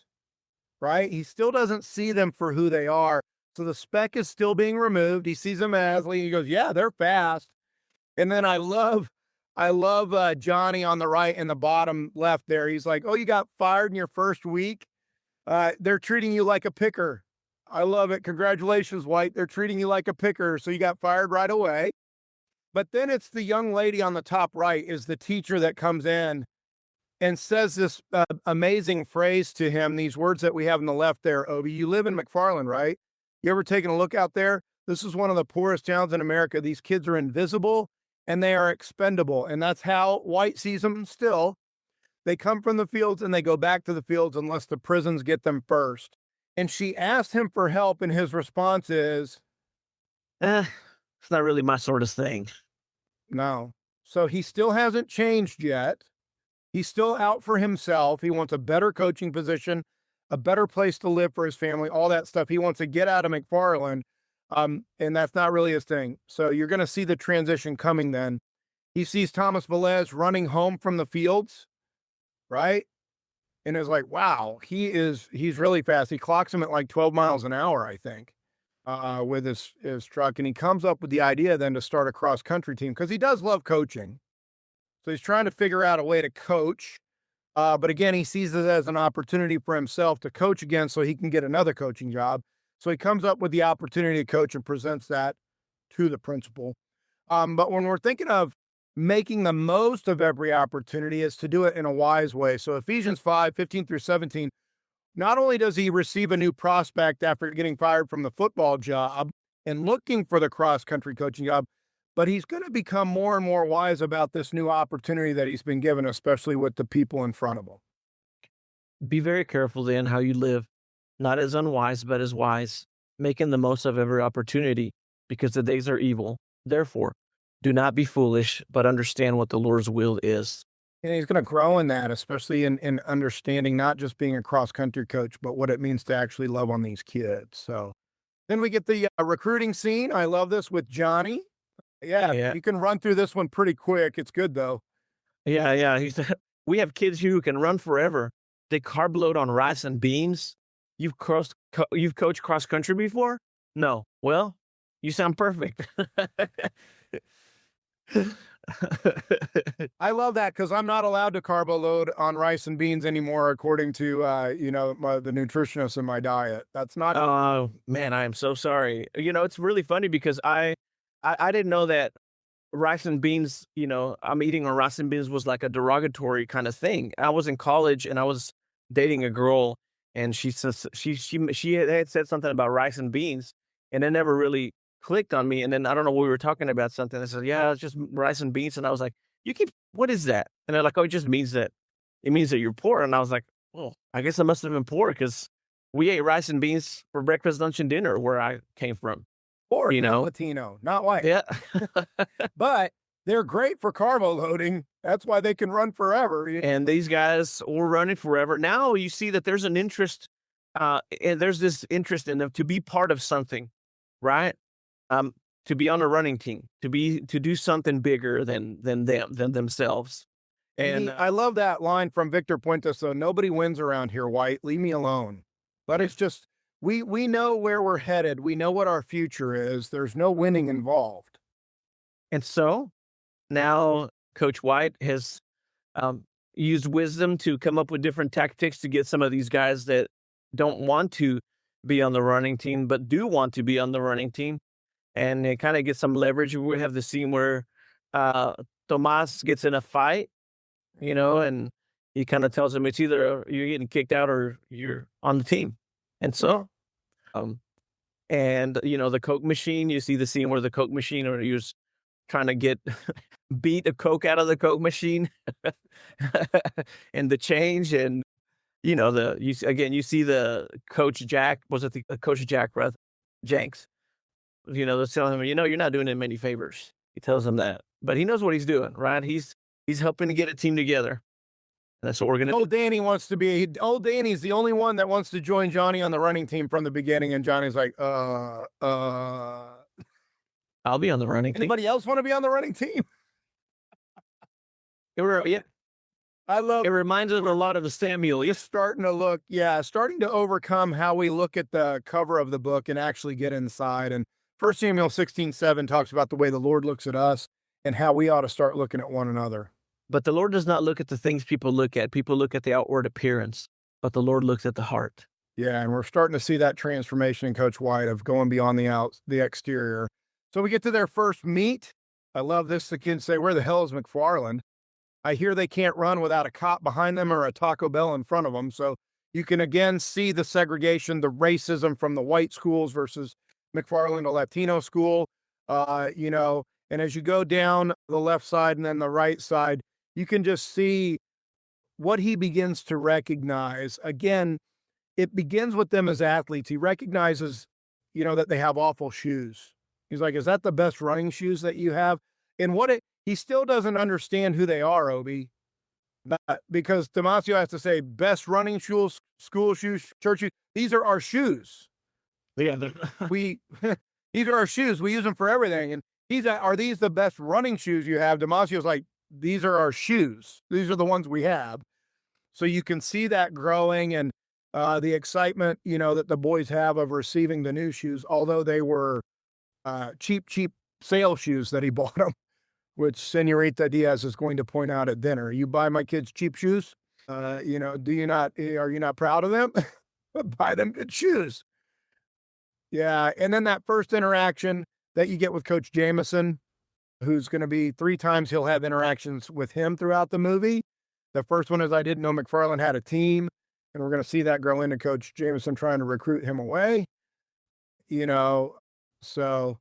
right? He still doesn't see them for who they are. So the speck is still being removed. He sees them as athletes. He goes, yeah, they're fast. And then I love Johnny on the right and the bottom left there. He's like, oh, you got fired in your first week? They're treating you like a picker. I love it. Congratulations, White. They're treating you like a picker. So you got fired right away. But then it's the young lady on the top right is the teacher that comes in and says this amazing phrase to him, these words that we have on the left there, Obi. You live in McFarland, right? You ever taken a look out there? This is one of the poorest towns in America. These kids are invisible and they are expendable. And that's how White sees them still. They come from the fields and they go back to the fields unless the prisons get them first. And she asked him for help, and his response is, it's not really my sort of thing. No. So he still hasn't changed yet. He's still out for himself. He wants a better coaching position, a better place to live for his family, all that stuff. He wants to get out of McFarland, and that's not really his thing. So you're going to see the transition coming then. He sees Thomas Velez running home from the fields, right? And is like, wow, he's really fast. He clocks him at like 12 miles an hour, I think, with his truck. And he comes up with the idea then to start a cross-country team because he does love coaching. So he's trying to figure out a way to coach. But again, he sees it as an opportunity for himself to coach again so he can get another coaching job. So he comes up with the opportunity to coach and presents that to the principal. But when we're thinking of making the most of every opportunity is to do it in a wise way. So Ephesians 5:15-17, not only does he receive a new prospect after getting fired from the football job and looking for the cross-country coaching job, but he's going to become more and more wise about this new opportunity that he's been given, especially with the people in front of him. Be very careful then how you live, not as unwise, but as wise, making the most of every opportunity, because the days are evil. Therefore, do not be foolish, but understand what the Lord's will is. And he's going to grow in that, especially in understanding not just being a cross-country coach, but what it means to actually love on these kids. So then we get the recruiting scene. I love this with Johnny. Yeah, Yeah. you can run through this one pretty quick. It's good though. Yeah, yeah. He said, "We have kids who can run forever. They carb load on rice and beans. You've coached cross country before? No. Well, you sound perfect." I love that because I'm not allowed to carbo load on rice and beans anymore, according to the nutritionist in my diet. That's not. Oh man, I am so sorry. It's really funny because I didn't know that rice and beans. I'm eating on rice and beans was like a derogatory kind of thing. I was in college and I was dating a girl, and she says she had said something about rice and beans, and it never really clicked on me. And then I don't know, we were talking about something. I said, "Yeah, it's just rice and beans," and I was like, what is that?" And they're like, "Oh, it means that you're poor." And I was like, "Well, I guess I must have been poor because we ate rice and beans for breakfast, lunch, and dinner where I came from." Or You not know? Latino, not white. Yeah. But they're great for carbo loading. That's why they can run forever. And these guys were running forever. Now you see that there's an interest, and there's this interest in them to be part of something, right? To be on a running team, to do something bigger than themselves. And I love that line from Victor Puentes, though. Nobody wins around here, white. Leave me alone. But it's just we know where we're headed. We know what our future is. There's no winning involved. and so now Coach White has used wisdom to come up with different tactics to get some of these guys that don't want to be on the running team, but do want to be on the running team, and it kind of gets some leverage. We have the scene where Tomas gets in a fight, and he kind of tells him it's either you're getting kicked out or you're on the team. And so, the Coke machine, you see the scene where the Coke machine, or he was trying to get beat a Coke out of the Coke machine and the change. And, you see the Coach Jack, was it the Coach Jack, rather? Jenks, they're telling him, you're not doing him any favors. He tells him that, but he knows what he's doing, right? He's helping to get a team together. That's what we're going to do. Old Danny's the only one that wants to join Johnny on the running team from the beginning. And Johnny's like, I'll be on the running team. Anybody else want to be on the running team? Yeah. It reminds us a lot of the Samuel. It's starting to overcome how we look at the cover of the book and actually get inside. And 1 Samuel 16:7 talks about the way the Lord looks at us and how we ought to start looking at one another. But the Lord does not look at the things people look at. People look at the outward appearance, but the Lord looks at the heart. Yeah, and we're starting to see that transformation in Coach White of going beyond the exterior. So we get to their first meet. I love this. The kids say, "Where the hell is McFarland?" I hear they can't run without a cop behind them or a Taco Bell in front of them. So you can again see the segregation, the racism from the white schools versus McFarland, a Latino school. And as you go down the left side and then the right side, you can just see what he begins to recognize. Again, it begins with them as athletes. He recognizes, that they have awful shoes. He's like, "Is that the best running shoes that you have?" And he still doesn't understand who they are, Obi, because Damasio has to say, "Best running shoes, school shoes, church shoes. These are our shoes. Yeah, These are our shoes. We use them for everything." And "Are these the best running shoes you have?" Damasio's like, "These are our shoes. These are the ones we have." So you can see that growing and the excitement, that the boys have of receiving the new shoes, although they were cheap sale shoes that he bought them, which Senorita Diaz is going to point out at dinner. "You buy my kids cheap shoes? Are you not proud of them? Buy them good shoes." Yeah, and then that first interaction that you get with Coach Jameson, who's going to be 3 times he'll have interactions with him throughout the movie. The first one is, "I didn't know McFarland had a team," and we're going to see that grow into Coach Jameson trying to recruit him away. So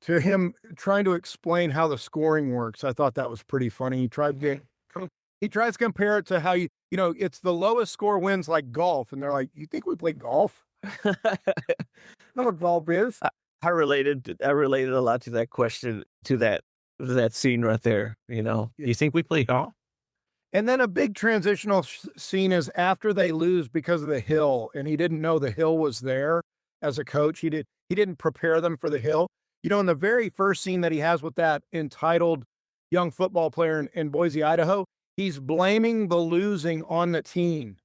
to him trying to explain how the scoring works, I thought that was pretty funny. He tries to compare it to how it's the lowest score wins, like golf, and they're like, "You think we play golf?" Know what golf is? I related a lot to that question, to that scene right there. You think we play golf? And then a big transitional scene is after they lose because of the hill, and he didn't know the hill was there as a coach. He didn't prepare them for the hill. In the very first scene that he has with that entitled young football player in Boise, Idaho, he's blaming the losing on the team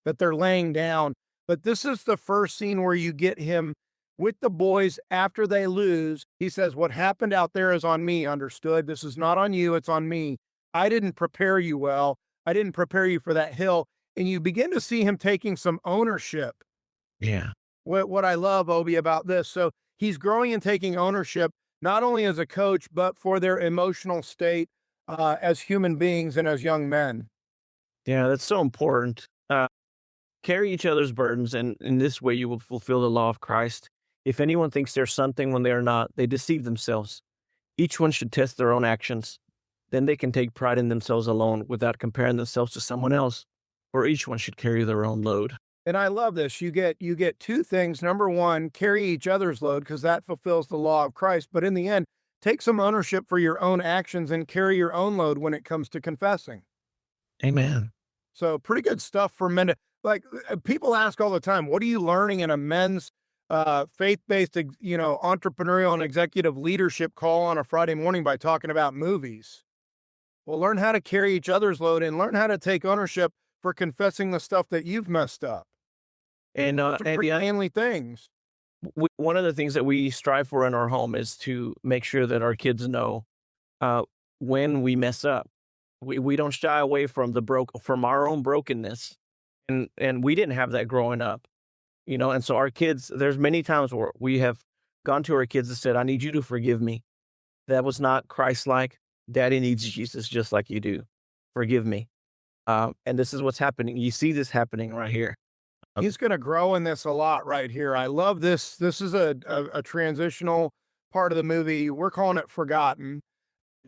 that they're laying down. But this is the first scene where you get him with the boys after they lose. He says, "What happened out there is on me, understood? This is not on you, it's on me. I didn't prepare you well. I didn't prepare you for that hill." And you begin to see him taking some ownership. Yeah. What I love, Obi, about this. So he's growing and taking ownership, not only as a coach, but for their emotional state as human beings and as young men. Yeah, that's so important. Carry each other's burdens, and in this way you will fulfill the law of Christ. If anyone thinks they're something when they are not, they deceive themselves. Each one should test their own actions. Then they can take pride in themselves alone without comparing themselves to someone else, for each one should carry their own load. And I love this. You get two things. Number one, carry each other's load because that fulfills the law of Christ. But in the end, take some ownership for your own actions and carry your own load when it comes to confessing. Amen. So pretty good stuff for men. Like people ask all the time, what are you learning in a men's faith-based, entrepreneurial and executive leadership call on a Friday morning by talking about movies? Well, learn how to carry each other's load and learn how to take ownership for confessing the stuff that you've messed up. And Pretty manly things. one of the things that we strive for in our home is to make sure that our kids know when we mess up. We don't shy away from from our own brokenness, and we didn't have that growing up, And so our kids, there's many times where we have gone to our kids and said, "I need you to forgive me. That was not Christ-like. Daddy needs Jesus just like you do. Forgive me." And this is what's happening. You see this happening right here. He's going to grow in this a lot right here. I love this. This is a transitional part of the movie. We're calling it Forgotten.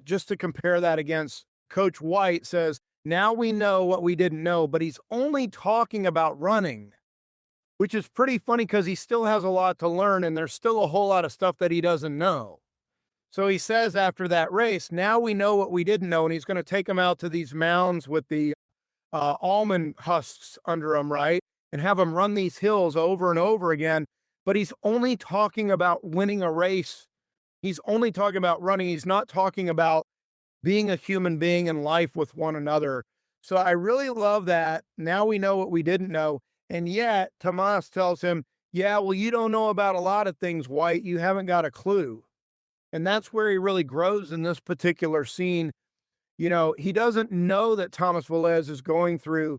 Just to compare that against Coach White says, now we know what we didn't know, but he's only talking about running, which is pretty funny because he still has a lot to learn and there's still a whole lot of stuff that he doesn't know. So he says after that race, now we know what we didn't know, and he's going to take them out to these mounds with the almond husks under them, right? And have them run these hills over and over again. But he's only talking about winning a race. He's only talking about running. He's not talking about being a human being in life with one another. So I really love that. Now we know what we didn't know. And yet Tomas tells him, yeah, well, you don't know about a lot of things, White. You haven't got a clue. And that's where he really grows in this particular scene. He doesn't know that Thomas Velez is going through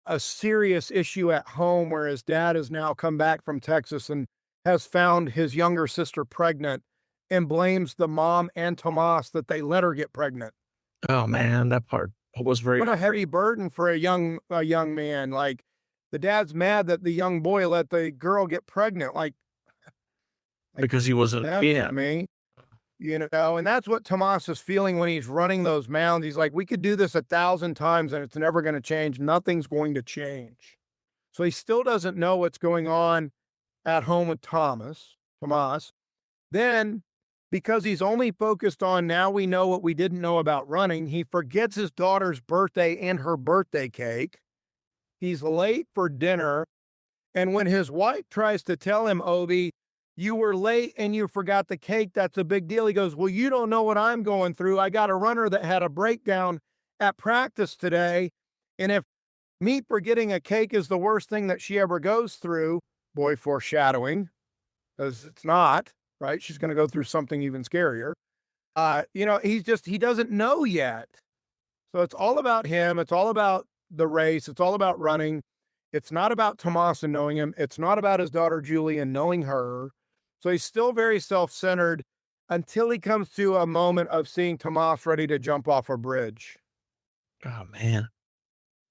a serious issue at home where his dad has now come back from Texas and has found his younger sister pregnant and blames the mom and Tomas that they let her get pregnant. Oh man, that part was very... What a heavy burden for a young man. Like the dad's mad that the young boy let the girl get pregnant. Because he wasn't... Yeah. Me. And that's what Tomas is feeling when he's running those mounds. He's like, we could do this 1,000 times and it's never going to change. Nothing's going to change. So he still doesn't know what's going on at home with Tomas. Then, because he's only focused on now we know what we didn't know about running, he forgets his daughter's birthday and her birthday cake. He's late for dinner. And when his wife tries to tell him, Obi, you were late and you forgot the cake, that's a big deal. He goes, well, you don't know what I'm going through. I got a runner that had a breakdown at practice today. And if me forgetting a cake is the worst thing that she ever goes through, boy, foreshadowing, because it's not, right? She's going to go through something even scarier. He doesn't know yet. So it's all about him. It's all about the race. It's all about running. It's not about Tomas and knowing him. It's not about his daughter, Julie, and knowing her. So he's still very self-centered until he comes to a moment of seeing Tomas ready to jump off a bridge. Oh, man.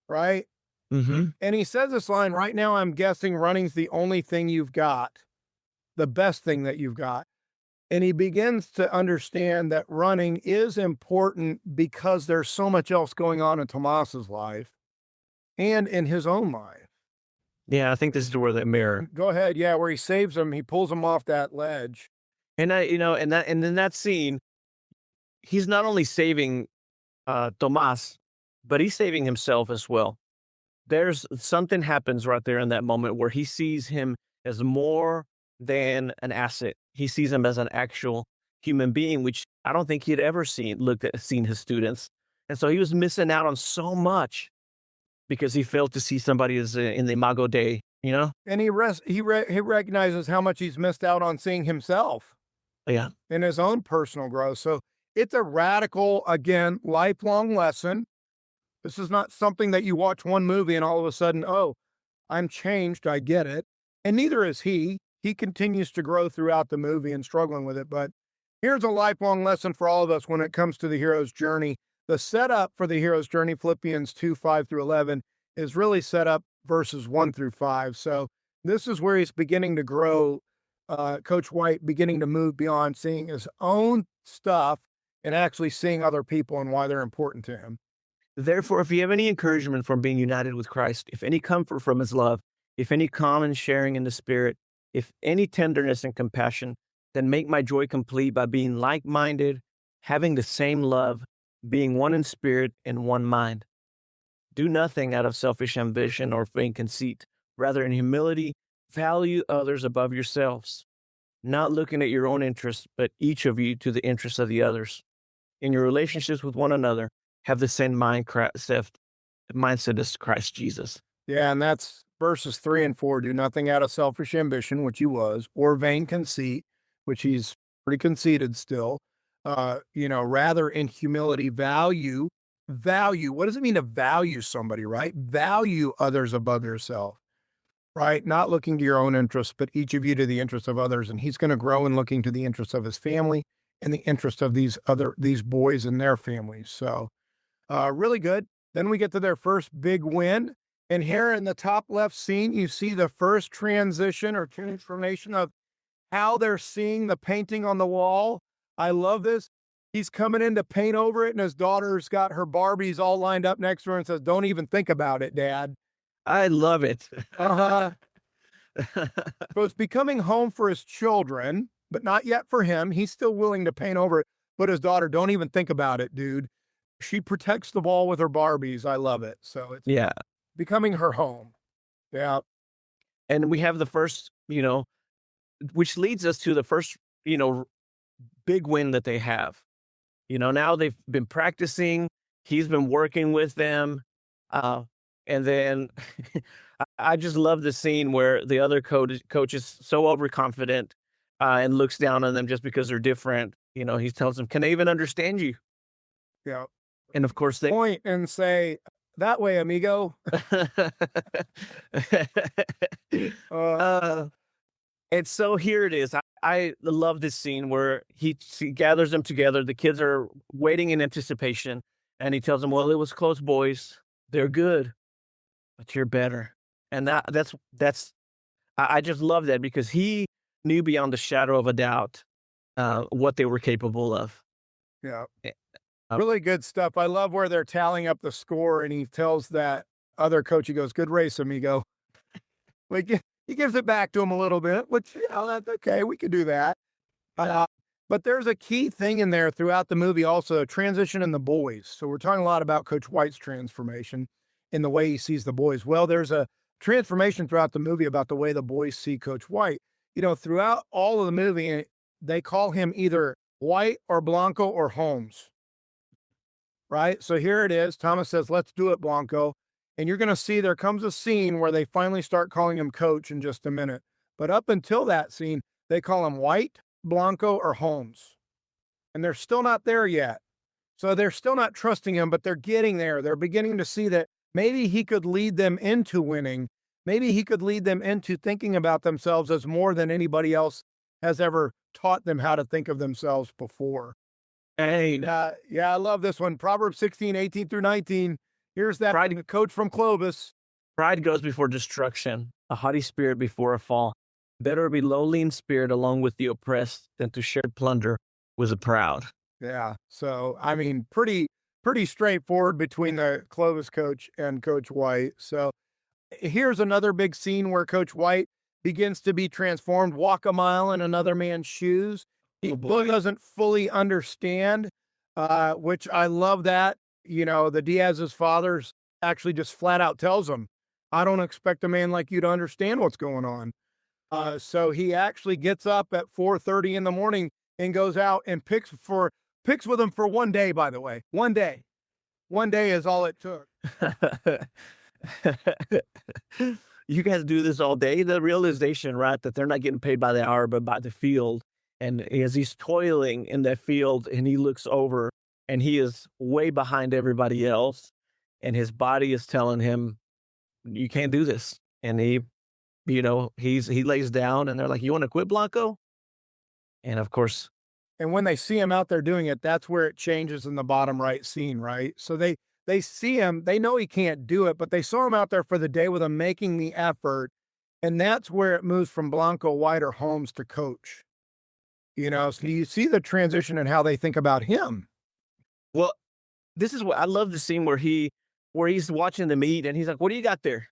Right? Mm-hmm. And he says this line, right now I'm guessing running's the only thing you've got, the best thing that you've got. And he begins to understand that running is important because there's so much else going on in Tomas's life and in his own life. Yeah, I think this is where the mirror. Go ahead. Yeah, where he saves him, he pulls him off that ledge. And and in that scene, he's not only saving Tomas, but he's saving himself as well. There's something happens right there in that moment where he sees him as more than an asset. he sees him as an actual human being, which I don't think he'd ever seen his students. And so he was missing out on so much because he failed to see somebody as in the imago Dei, you know? And he recognizes how much he's missed out on seeing himself Yeah. in his own personal growth. So it's a radical, again, lifelong lesson. This is not something that you watch one movie and all of a sudden, oh, I'm changed, I get it. And neither is he. He continues to grow throughout the movie and struggling with it. But here's a lifelong lesson for all of us when it comes to the hero's journey. The setup for the hero's journey, Philippians 2:5-11, is really set up verses 1-5. So this is where he's beginning to grow, Coach White beginning to move beyond seeing his own stuff and actually seeing other people and why they're important to him. Therefore, if you have any encouragement from being united with Christ, if any comfort from his love, if any common sharing in the Spirit, if any tenderness and compassion, then make my joy complete by being like-minded, having the same love, being one in spirit and one mind. Do nothing out of selfish ambition or vain conceit. Rather, in humility, value others above yourselves, not looking at your own interests, but each of you to the interests of the others. In your relationships with one another, have the same mindset as Christ Jesus. Yeah, and that's verses 3 and 4. Do nothing out of selfish ambition, which he was, or vain conceit, which he's pretty conceited still. Rather in humility, value. What does it mean to value somebody, right? Value others above yourself, right? Not looking to your own interests, but each of you to the interests of others. And he's going to grow in looking to the interests of his family and the interest of these boys and their families. So, really good. Then we get to their first big win. And here in the top left scene, you see the first transition or transformation of how they're seeing the painting on the wall. I love this. He's coming in to paint over it, and his daughter's got her Barbies all lined up next to her and says, "Don't even think about it, Dad." I love it. So it's becoming home for his children, but not yet for him. He's still willing to paint over it. But his daughter, "Don't even think about it, dude." She protects the wall with her Barbies. I love it. So it's becoming her home. Yeah. And we have the first, which leads us to the first, big win that they have. Now they've been practicing. He's been working with them. And then I just love the scene where the other coach is so overconfident and looks down on them just because they're different. He tells them, "Can I even understand you?" Yeah. And of course they point and say, "That way, amigo." And so here it is. I love this scene where he gathers them together. The kids are waiting in anticipation, and he tells them, "Well, it was close, boys. They're good, but you're better." And I just love that because he knew beyond the shadow of a doubt what they were capable of. Yeah. Really good stuff. I love where they're tallying up the score, and he tells that other coach, he goes, "Good race, amigo." Like, he gives it back to him a little bit, which, that's okay. We could do that. But there's a key thing in there throughout the movie also, transition in the boys. So we're talking a lot about Coach White's transformation in the way he sees the boys. Well, there's a transformation throughout the movie about the way the boys see Coach White. Throughout all of the movie, they call him either White or Blanco or Holmes. Right? So here it is. Thomas says, "Let's do it, Blanco." And you're going to see there comes a scene where they finally start calling him coach in just a minute. But up until that scene, they call him White, Blanco, or Holmes. And they're still not there yet. So they're still not trusting him, but they're getting there. They're beginning to see that maybe he could lead them into winning. Maybe he could lead them into thinking about themselves as more than anybody else has ever taught them how to think of themselves before. Hey, I love this one. Proverbs 16:18-19. Here's that coach from Clovis. Pride goes before destruction, a haughty spirit before a fall. Better be lowly in spirit along with the oppressed than to share plunder with the proud. Yeah. So, pretty straightforward between the Clovis coach and Coach White. So here's another big scene where Coach White begins to be transformed, walk a mile in another man's shoes. He doesn't fully understand, which I love that. The Diaz's fathers actually just flat out tells him, "I don't expect a man like you to understand what's going on." So he actually gets up at 4:30 in the morning and goes out and picks with them for one day, by the way. One day is all it took. You guys do this all day? The realization, right, that they're not getting paid by the hour, but by the field. And as he's toiling in that field and he looks over and he is way behind everybody else, and his body is telling him, you can't do this. And he lays down and they're like, you want to quit, Blanco? And of course, And when they see him out there doing it, that's where it changes in the bottom right scene, right? So they see him, they know he can't do it, but they saw him out there for the day with him making the effort. And that's where it moves from Blanco, White, or Holmes to Coach. So you see the transition and how they think about him. well, this is what I love the scene where he's watching the meet and he's like, what do you got there?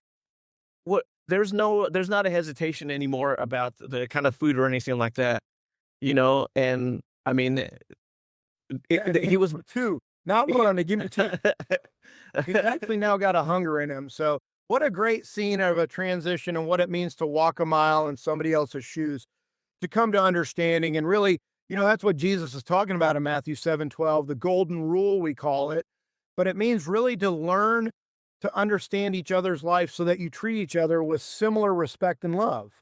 What there's not a hesitation anymore about the kind of food or anything like that, and I mean, he was two, not one to give me two. He's actually now got a hunger in him. So what a great scene of a transition and what it means to walk a mile in somebody else's shoes, to come to understanding. And really, that's what Jesus is talking about in Matthew 7:12, the golden rule, we call it. But it means really to learn to understand each other's life so that you treat each other with similar respect and love.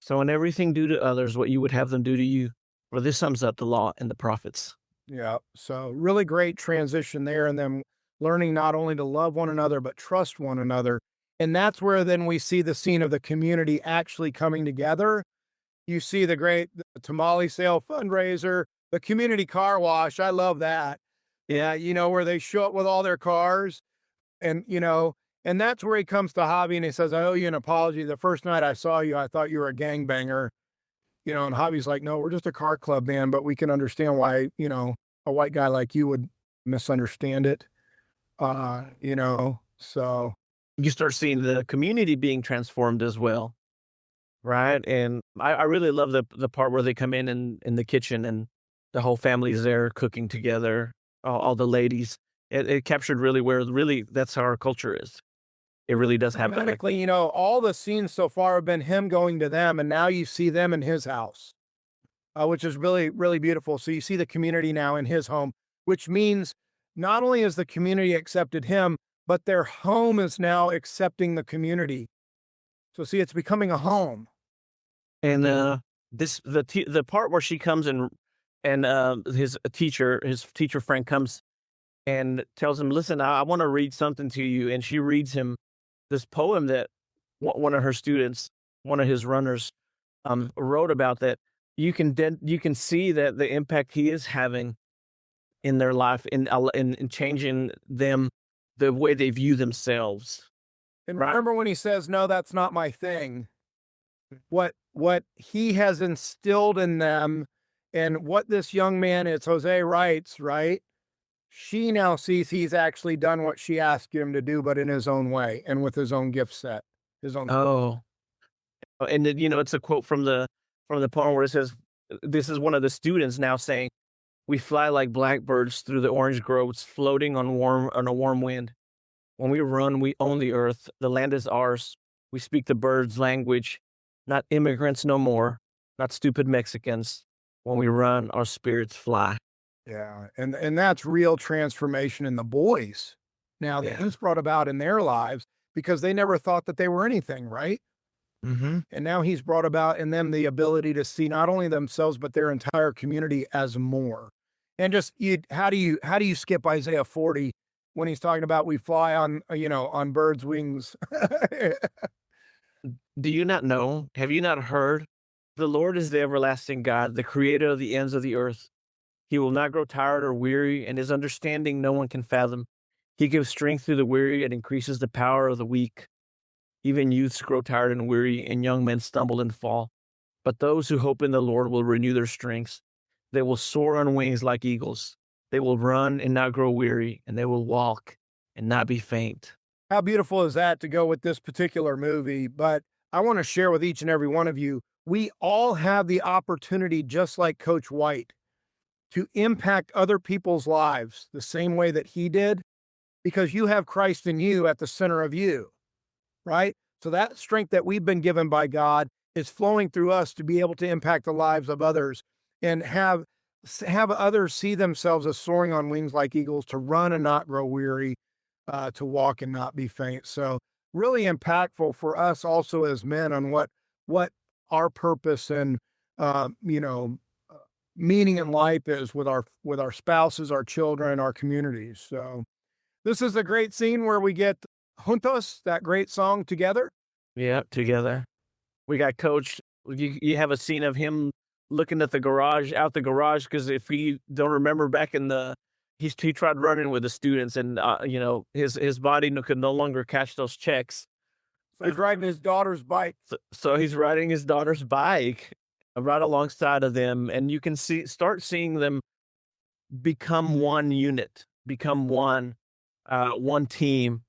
So in everything do to others what you would have them do to you. Well, this sums up the law and the prophets. Yeah. So really great transition there, and them learning not only to love one another, but trust one another. And that's where then we see the scene of the community actually coming together. You see the tamale sale fundraiser, the community car wash. I love that. Yeah. Where they show up with all their cars and, and that's where he comes to Javi and he says, I owe you an apology. The first night I saw you, I thought you were a gangbanger. And Javi's like, no, we're just a car club, man, but we can understand why, a white guy like you would misunderstand it. So You start seeing the community being transformed as well, right? And I really love the part where they come in the kitchen and the whole family's there cooking together, all the ladies. It captured really where really that's how our culture is. It really does happen. Automatically, all the scenes so far have been him going to them, and now you see them in his house, which is really, really beautiful. So you see the community now in his home, which means not only has the community accepted him, but their home is now accepting the community. So see, it's becoming a home. And the part where she comes and his teacher friend comes and tells him, listen, I want to read something to you. And she reads him this poem that one of her students, one of his runners, wrote about, that you can see that the impact he is having in their life, in changing them, the way they view themselves. And Right. remember when he says, no, that's not my thing. What he has instilled in them, and what this young man, it's Jose writes, right? She now sees he's actually done what she asked him to do, but in his own way and with his own gift set, his own. Oh, and then, it's a quote from the poem where it says, this is one of the students now saying, we fly like blackbirds through the orange groves, floating on a warm wind. When we run, we own the earth. The land is ours. We speak the birds' language, not immigrants no more, not stupid Mexicans. When we run, our spirits fly. Yeah, and that's real transformation in the boys now that he's brought about in their lives, because they never thought that they were anything, right? Mm-hmm. And now he's brought about in them the ability to see not only themselves but their entire community as more. And just how do you skip Isaiah 40 when he's talking about we fly on on birds' wings? Do you not know? Have you not heard? The Lord is the everlasting God, the creator of the ends of the earth. He will not grow tired or weary, and his understanding no one can fathom. He gives strength to the weary and increases the power of the weak. Even youths grow tired and weary, and young men stumble and fall. But those who hope in the Lord will renew their strengths. They will soar on wings like eagles. They will run and not grow weary, and they will walk and not be faint. How beautiful is that to go with this particular movie? But I want to share with each and every one of you, we all have the opportunity, just like Coach White, to impact other people's lives the same way that he did, because you have Christ in you at the center of you, right? So that strength that we've been given by God is flowing through us to be able to impact the lives of others and have others see themselves as soaring on wings like eagles, to run and not grow weary, to walk and not be faint. So really impactful for us also as men on what our purpose and uh, you know uh, meaning in life is with our spouses, our children, our communities. So this is a great scene where we get Juntos, that great song, Together. Yeah, together. We got coached. You have a scene of him looking at the garage, out the garage, because if you don't remember back in he tried running with the students, and his body could no longer catch those checks. So he's riding his daughter's bike. So he's riding his daughter's bike right alongside of them, and you can start seeing them become one unit, become one team,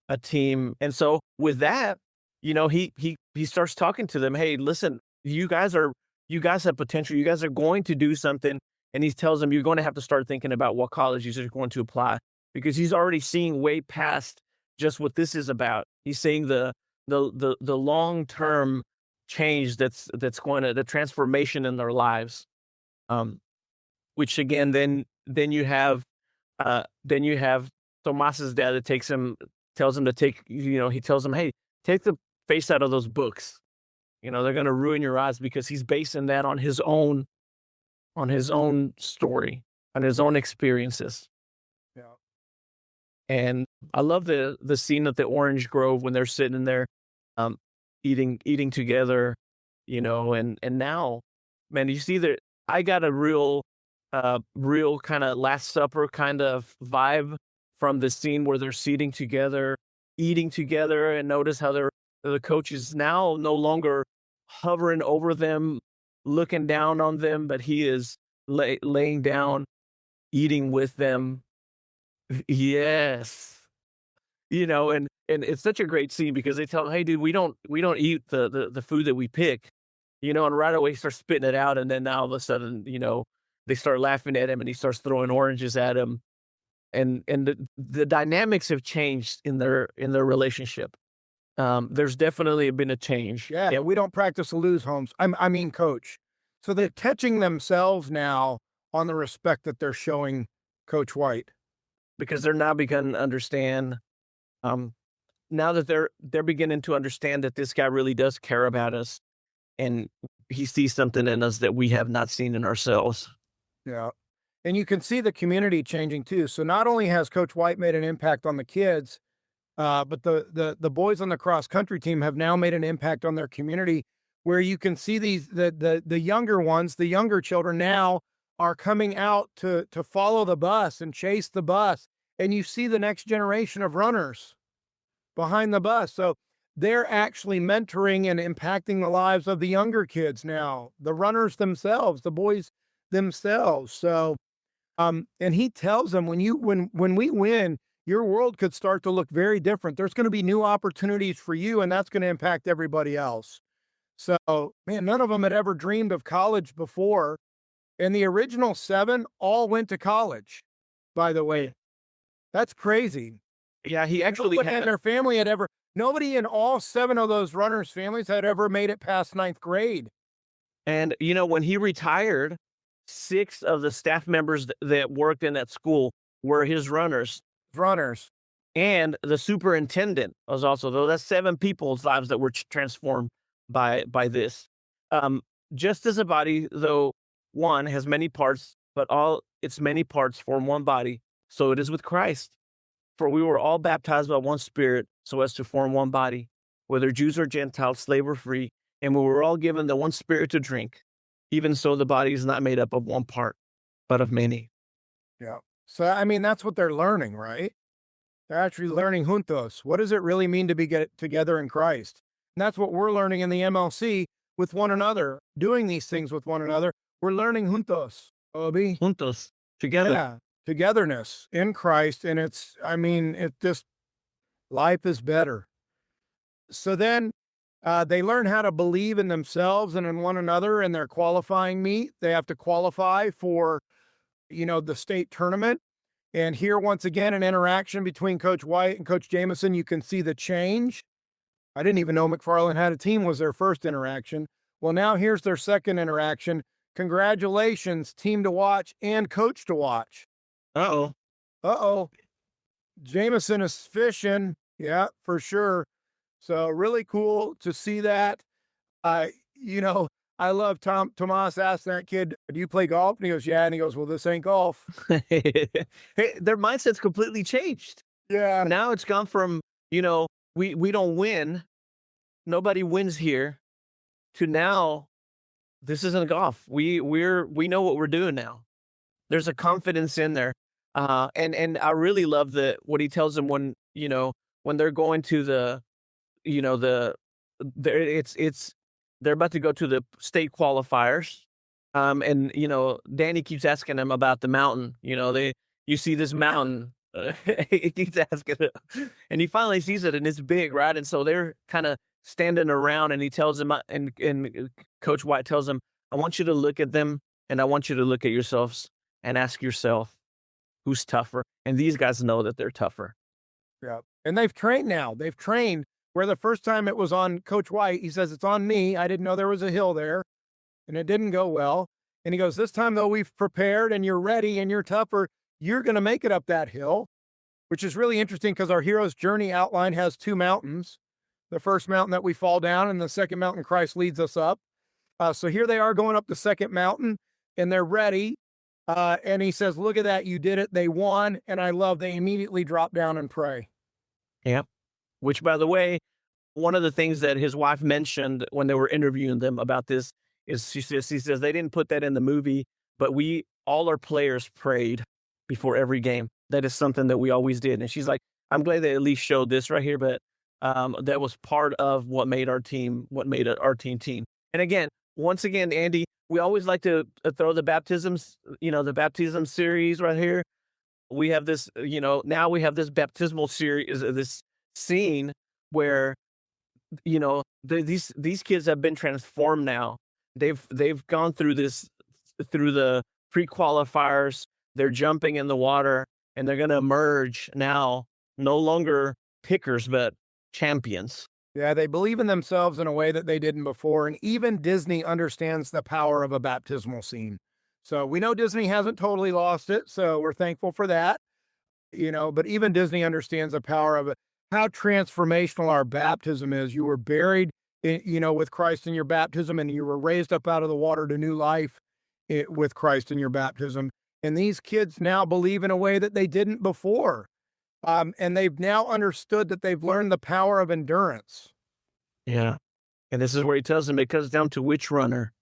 a team. And so with that, he starts talking to them. Hey, listen, you guys have potential. You guys are going to do something. And he tells them, you're going to have to start thinking about what colleges are going to apply, because he's already seeing way past just what this is about. He's seeing the long-term change that's going to, the transformation in their lives. Which again, then you have Tomas's dad that tells him to take, he tells him, hey, take the face out of those books. They're going to ruin your eyes, because he's basing that on his own story, on his own experiences. Yeah. And I love the scene at the orange grove when they're sitting there, eating together, and now, man, you see that I got a real kind of Last Supper kind of vibe from the scene where they're sitting together, eating together, and notice how the coach is now no longer hovering over them, looking down on them, but he is laying down, eating with them. Yes. And it's such a great scene, because they tell him, hey, dude, we don't eat the food that we pick, and right away he starts spitting it out. And then now all of a sudden, they start laughing at him, and he starts throwing oranges at him. And the dynamics have changed in their relationship. There's definitely been a change. Yeah, we don't practice a lose, Holmes. I mean, coach. So they're catching themselves now on the respect that they're showing Coach White. Because they're now beginning to understand, now that they're beginning to understand that this guy really does care about us, and he sees something in us that we have not seen in ourselves. Yeah. And you can see the community changing too. So not only has Coach White made an impact on the kids, but the boys on the cross country team have now made an impact on their community, where you can see the younger ones, the younger children now are coming out to follow the bus and chase the bus. And you see the next generation of runners behind the bus. So they're actually mentoring and impacting the lives of the younger kids now, the runners themselves, the boys themselves. So, and he tells them, when we win, your world could start to look very different. There's going to be new opportunities for you, and that's going to impact everybody else. So, man, none of them had ever dreamed of college before. And the original 7 all went to college, by the way. That's crazy. Yeah, he actually Nobody in their family had ever, nobody in all 7 of those runners' families had ever made it past 9th grade. And, when he retired, 6 of the staff members that worked in that school were his runners. And the superintendent was also, though that's 7 people's lives that were transformed by this. Just as a body, though one has many parts, but all its many parts form one body, so it is with Christ. For we were all baptized by one Spirit, so as to form one body, whether Jews or Gentiles, slave or free, and we were all given the one Spirit to drink. Even so, the body is not made up of one part, but of many. Yeah. So, I mean, that's what they're learning, right? They're actually learning juntos. What does it really mean to be together in Christ? And that's what we're learning in the MLC with one another, doing these things with one another. We're learning juntos, Obi. Juntos, together. Yeah, togetherness in Christ. And life is better. So then they learn how to believe in themselves and in one another in their qualifying meet. They have to qualify for, the state tournament. And here, once again, an interaction between Coach White and Coach Jameson. You can see the change I didn't even know McFarland had a team was their first interaction. Well, now here's their second interaction. Congratulations, team to watch and coach to watch. Uh-oh. Uh-oh. Jameson is fishing. Yeah, for sure. So really cool to see that. You know, I love Tomas asked that kid, do you play golf? And he goes, yeah. And he goes, well, this ain't golf. Hey, their mindset's completely changed. Yeah. Now it's gone from, we don't win, nobody wins here, to now this isn't golf. We know what we're doing now. There's a confidence in there. And I really love what he tells them when they're going to they're about to go to the state qualifiers. And Danny keeps asking him about the mountain. You see this mountain. He keeps asking him, and he finally sees it, and it's big, right? And so they're kind of standing around, and he tells him, and Coach White tells him, I want you to look at them, and I want you to look at yourselves and ask yourself, who's tougher? And these guys know that they're tougher. Yeah. And they've trained now. They've trained where the first time it was on Coach White, he says, it's on me. I didn't know there was a hill there, and it didn't go well. And he goes, this time, though, we've prepared, and you're ready, and you're tougher. You're going to make it up that hill, which is really interesting because our hero's journey outline has two mountains. The first mountain that we fall down, and the second mountain Christ leads us up. So here they are going up the second mountain, and they're ready. And he says, look at that. You did it. They won. And I love they immediately drop down and pray. Yep. Which, by the way, one of the things that his wife mentioned when they were interviewing them about this is she says they didn't put that in the movie, but all our players prayed before every game. That is something that we always did. And she's like, I'm glad they at least showed this right here, but that was part of what made our team team. And again, once again, Andy, we always like to throw the baptisms, the baptism series right here. We have this, now we have this baptismal series, this scene where, these kids have been transformed now. They've gone through the pre-qualifiers. They're jumping in the water, and they're going to emerge now, no longer pickers, but champions. Yeah, they believe in themselves in a way that they didn't before. And even Disney understands the power of a baptismal scene. So we know Disney hasn't totally lost it. So we're thankful for that. But even Disney understands the power of it, how transformational our baptism is. You were buried, with Christ in your baptism, and you were raised up out of the water to new life with Christ in your baptism. And these kids now believe in a way that they didn't before. And they've now understood that they've learned the power of endurance. Yeah. And this is where he tells them it comes down to which runner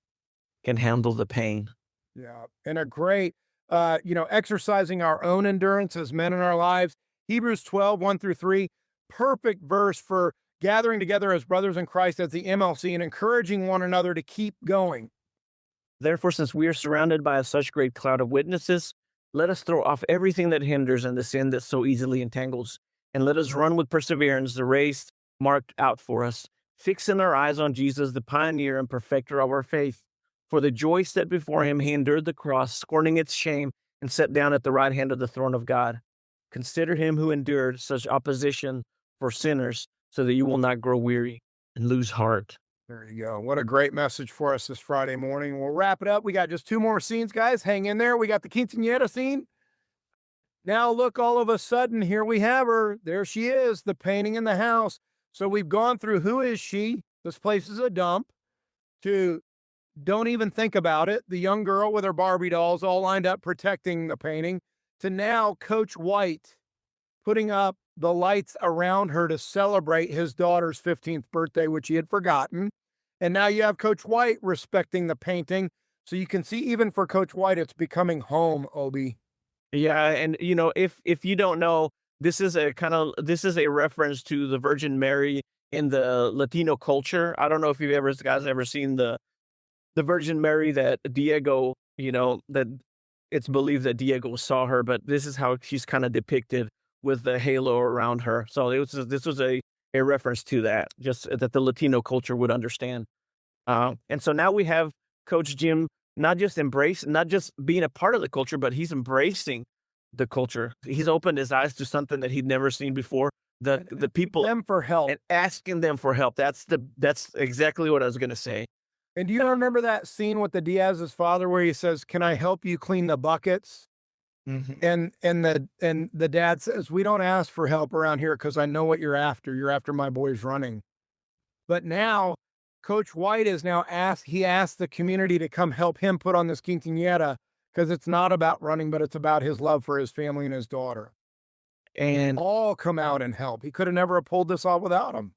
can handle the pain. Yeah. And a great, exercising our own endurance as men in our lives. Hebrews 12, 1-3, perfect verse for gathering together as brothers in Christ as the MLC and encouraging one another to keep going. Therefore, since we are surrounded by such great cloud of witnesses, let us throw off everything that hinders and the sin that so easily entangles, and let us run with perseverance the race marked out for us, fixing our eyes on Jesus, the pioneer and perfecter of our faith. For the joy set before him, he endured the cross, scorning its shame, and sat down at the right hand of the throne of God. Consider him who endured such opposition for sinners, so that you will not grow weary and lose heart. There you go. What a great message for us this Friday morning. We'll wrap it up. We got just two more scenes, guys. Hang in there. We got the quinceañera scene. Now look, all of a sudden, here we have her. There she is, the painting in the house. So we've gone through who is she? This place is a dump. To don't even think about it. The young girl with her Barbie dolls all lined up protecting the painting. To now Coach White putting up the lights around her to celebrate his daughter's 15th birthday, which he had forgotten. And now you have Coach White respecting the painting. So you can see even for Coach White, it's becoming home, Obi. Yeah. And, if you don't know, this is a reference to the Virgin Mary in the Latino culture. I don't know if you guys ever seen the Virgin Mary that Diego, that it's believed that Diego saw her, but this is how she's kind of depicted with the halo around her. So this was a reference to that, just that the Latino culture would understand. And so now we have Coach Jim not just being a part of the culture, but he's embracing the culture. He's opened his eyes to something that he'd never seen before, the people them for help. and asking them for help. That's exactly what I was gonna say. And do you remember that scene with the Diaz's father where he says, "Can I help you clean the buckets?" Mhm. And the dad says, "We don't ask for help around here because I know what you're after. You're after my boys running." But now Coach White is now he asked the community to come help him put on this quinceañera because it's not about running, but it's about his love for his family and his daughter. And All come out and help. He could have never pulled this off without them.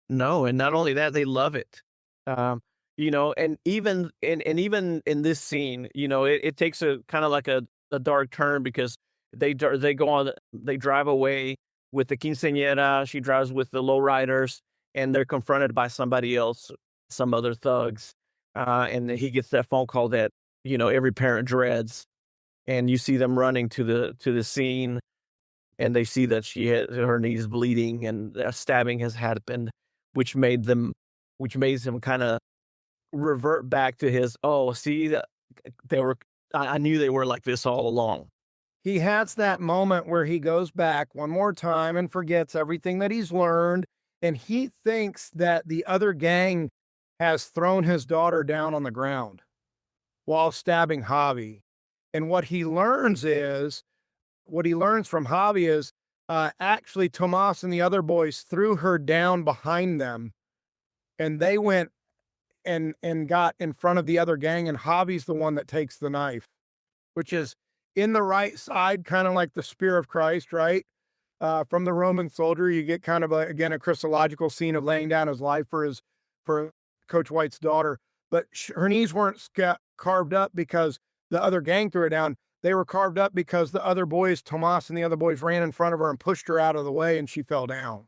no, and not only that, they love it. Um, and even in this scene, it takes a kind of like a dark turn because they drive away with the quinceañera. She drives with the lowriders, and they're confronted by somebody else, some other thugs, and then he gets that phone call that every parent dreads, and you see them running to the scene, and they see that her knees bleeding, and a stabbing has happened, which made them, which makes him kind of revert back to his, oh, see that they were, I knew they were like this all along. He has that moment where he goes back one more time and forgets everything that he's learned. And he thinks that the other gang has thrown his daughter down on the ground while stabbing Javi. And what he learns from Javi is actually Tomas and the other boys threw her down behind them, and they went and got in front of the other gang, and Javi's the one that takes the knife, which is in the right side, kind of like the spear of Christ, right? From the Roman soldier, you get kind of again a Christological scene of laying down his life for Coach White's daughter. But her knees weren't carved up because the other gang threw her down. They were carved up because the other boys, Tomas and the other boys, ran in front of her and pushed her out of the way, and she fell down,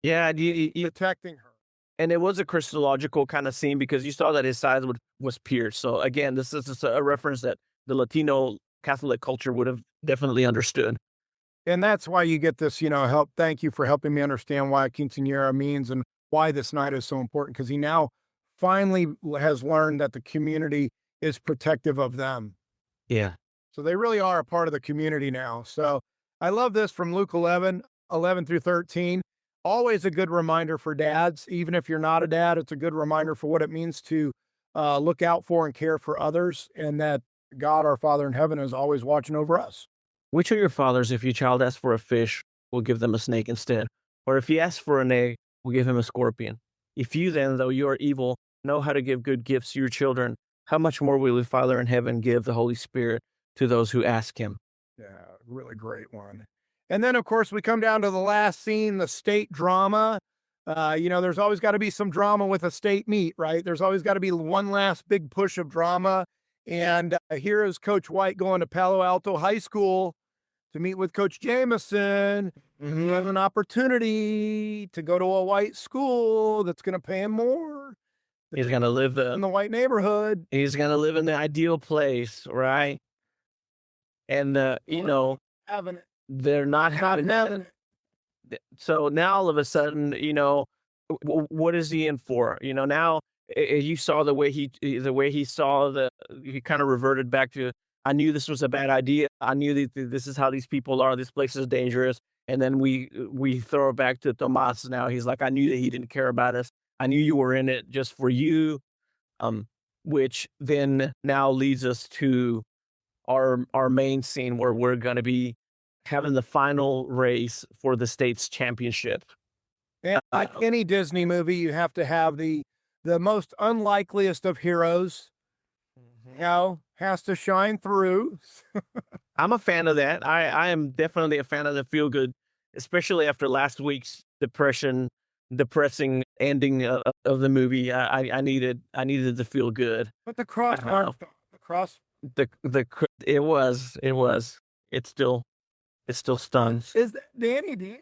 Yeah, protecting her. and it was a Christological kind of scene because you saw that his side was pierced. So again, this is just a reference that the Latino Catholic culture would have definitely understood. And that's why you get this, help. Thank you for helping me understand why a quinceañera means and why this night is so important, because he now finally has learned that the community is protective of them. Yeah. So they really are a part of the community now. So I love this from Luke 11 through 13. Always a good reminder for dads. Even if you're not a dad, it's a good reminder for what it means to look out for and care for others, and that God, our Father in heaven, is always watching over us. Which of your fathers, if your child asks for a fish, will give them a snake instead? Or if he asks for an egg, will give him a scorpion? If you then, though you are evil, know how to give good gifts to your children, how much more will your Father in heaven give the Holy Spirit to those who ask him? Yeah, really great one. And then, of course, we come down to the last scene, the state drama. There's always got to be some drama with a state meet, right? There's always got to be one last big push of drama. And here is Coach White going to Palo Alto High School to meet with Coach Jameson, who has an opportunity to go to a white school that's going to pay him more. He's going to live in the white neighborhood. He's going to live in the ideal place, right? And, Having it. they're not having it. So now all of a sudden, what is he in for? Now you saw the way he saw he kind of reverted back to, I knew this was a bad idea. I knew that this is how these people are. This place is dangerous. And then we throw it back to Tomas. Now he's like, I knew that he didn't care about us. I knew you were in it just for you. Which then now leads us to our main scene where we're going to be having the final race for the state's championship. And like any Disney movie, you have to have the most unlikeliest of heroes, has to shine through. I'm a fan of that. I am definitely a fan of the feel good, especially after last week's depressing ending of the movie. I needed the feel good. But the cross, it still stuns. Is that Danny Diaz?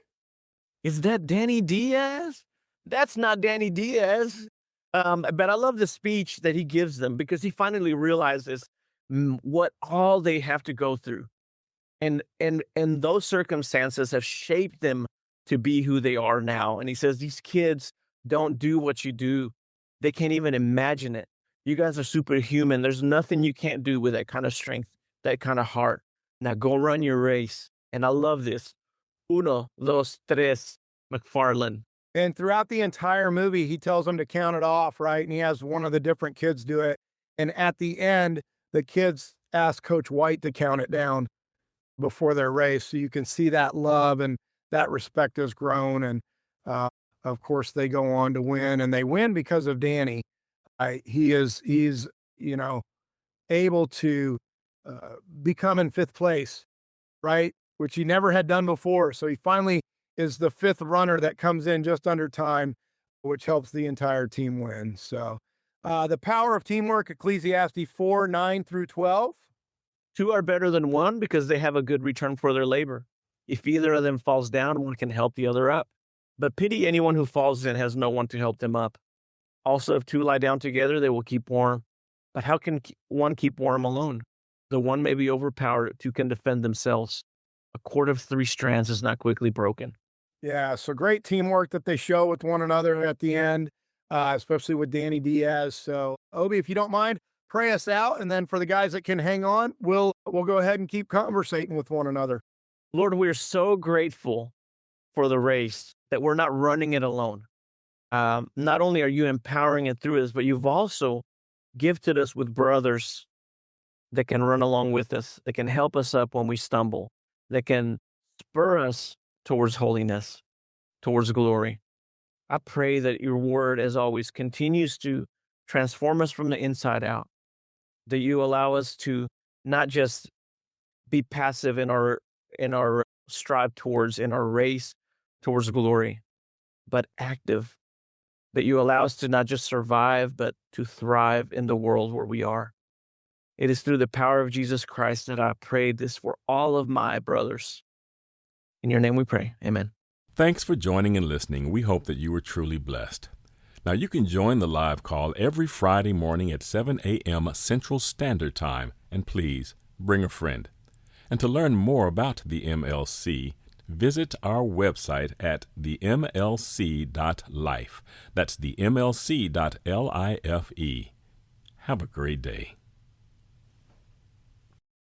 Is that Danny Diaz? That's not Danny Diaz. But I love the speech that he gives them because he finally realizes what all they have to go through. And those circumstances have shaped them to be who they are now. And he says, these kids don't do what you do. They can't even imagine it. You guys are superhuman. There's nothing you can't do with that kind of strength, that kind of heart. Now go run your race. And I love this. 1, 2, 3. McFarland. And throughout the entire movie, he tells them to count it off, right? And he has one of the different kids do it. And at the end, the kids ask Coach White to count it down before their race. So you can see that love and that respect has grown. And of course, they go on to win, and they win because of Danny. He's able to become in fifth place, right? Which he never had done before. So he finally is the fifth runner that comes in just under time, which helps the entire team win. So the power of teamwork, Ecclesiastes 4:9-12. 2 are better than 1 because they have a good return for their labor. If either of them falls down, one can help the other up. But pity anyone who falls and has no one to help them up. Also, if 2 lie down together, they will keep warm. But how can one keep warm alone? The one may be overpowered, 2 can defend themselves. A cord of 3 strands is not quickly broken. Yeah, so great teamwork that they show with one another at the end, especially with Danny Diaz. So, Obi, if you don't mind, pray us out, and then for the guys that can hang on, we'll go ahead and keep conversating with one another. Lord, we're so grateful for the race that we're not running it alone. Not only are you empowering it through us, but you've also gifted us with brothers that can run along with us, that can help us up when we stumble, that can spur us towards holiness, towards glory. I pray that your word, as always, continues to transform us from the inside out, that you allow us to not just be passive in our strive towards, in our race towards glory, but active, that you allow us to not just survive, but to thrive in the world where we are. It is through the power of Jesus Christ that I pray this for all of my brothers. In your name we pray. Amen. Thanks for joining and listening. We hope that you were truly blessed. Now, you can join the live call every Friday morning at 7 a.m. Central Standard Time, and please bring a friend. And to learn more about the MLC, visit our website at themlc.life. That's themlc.life. Have a great day.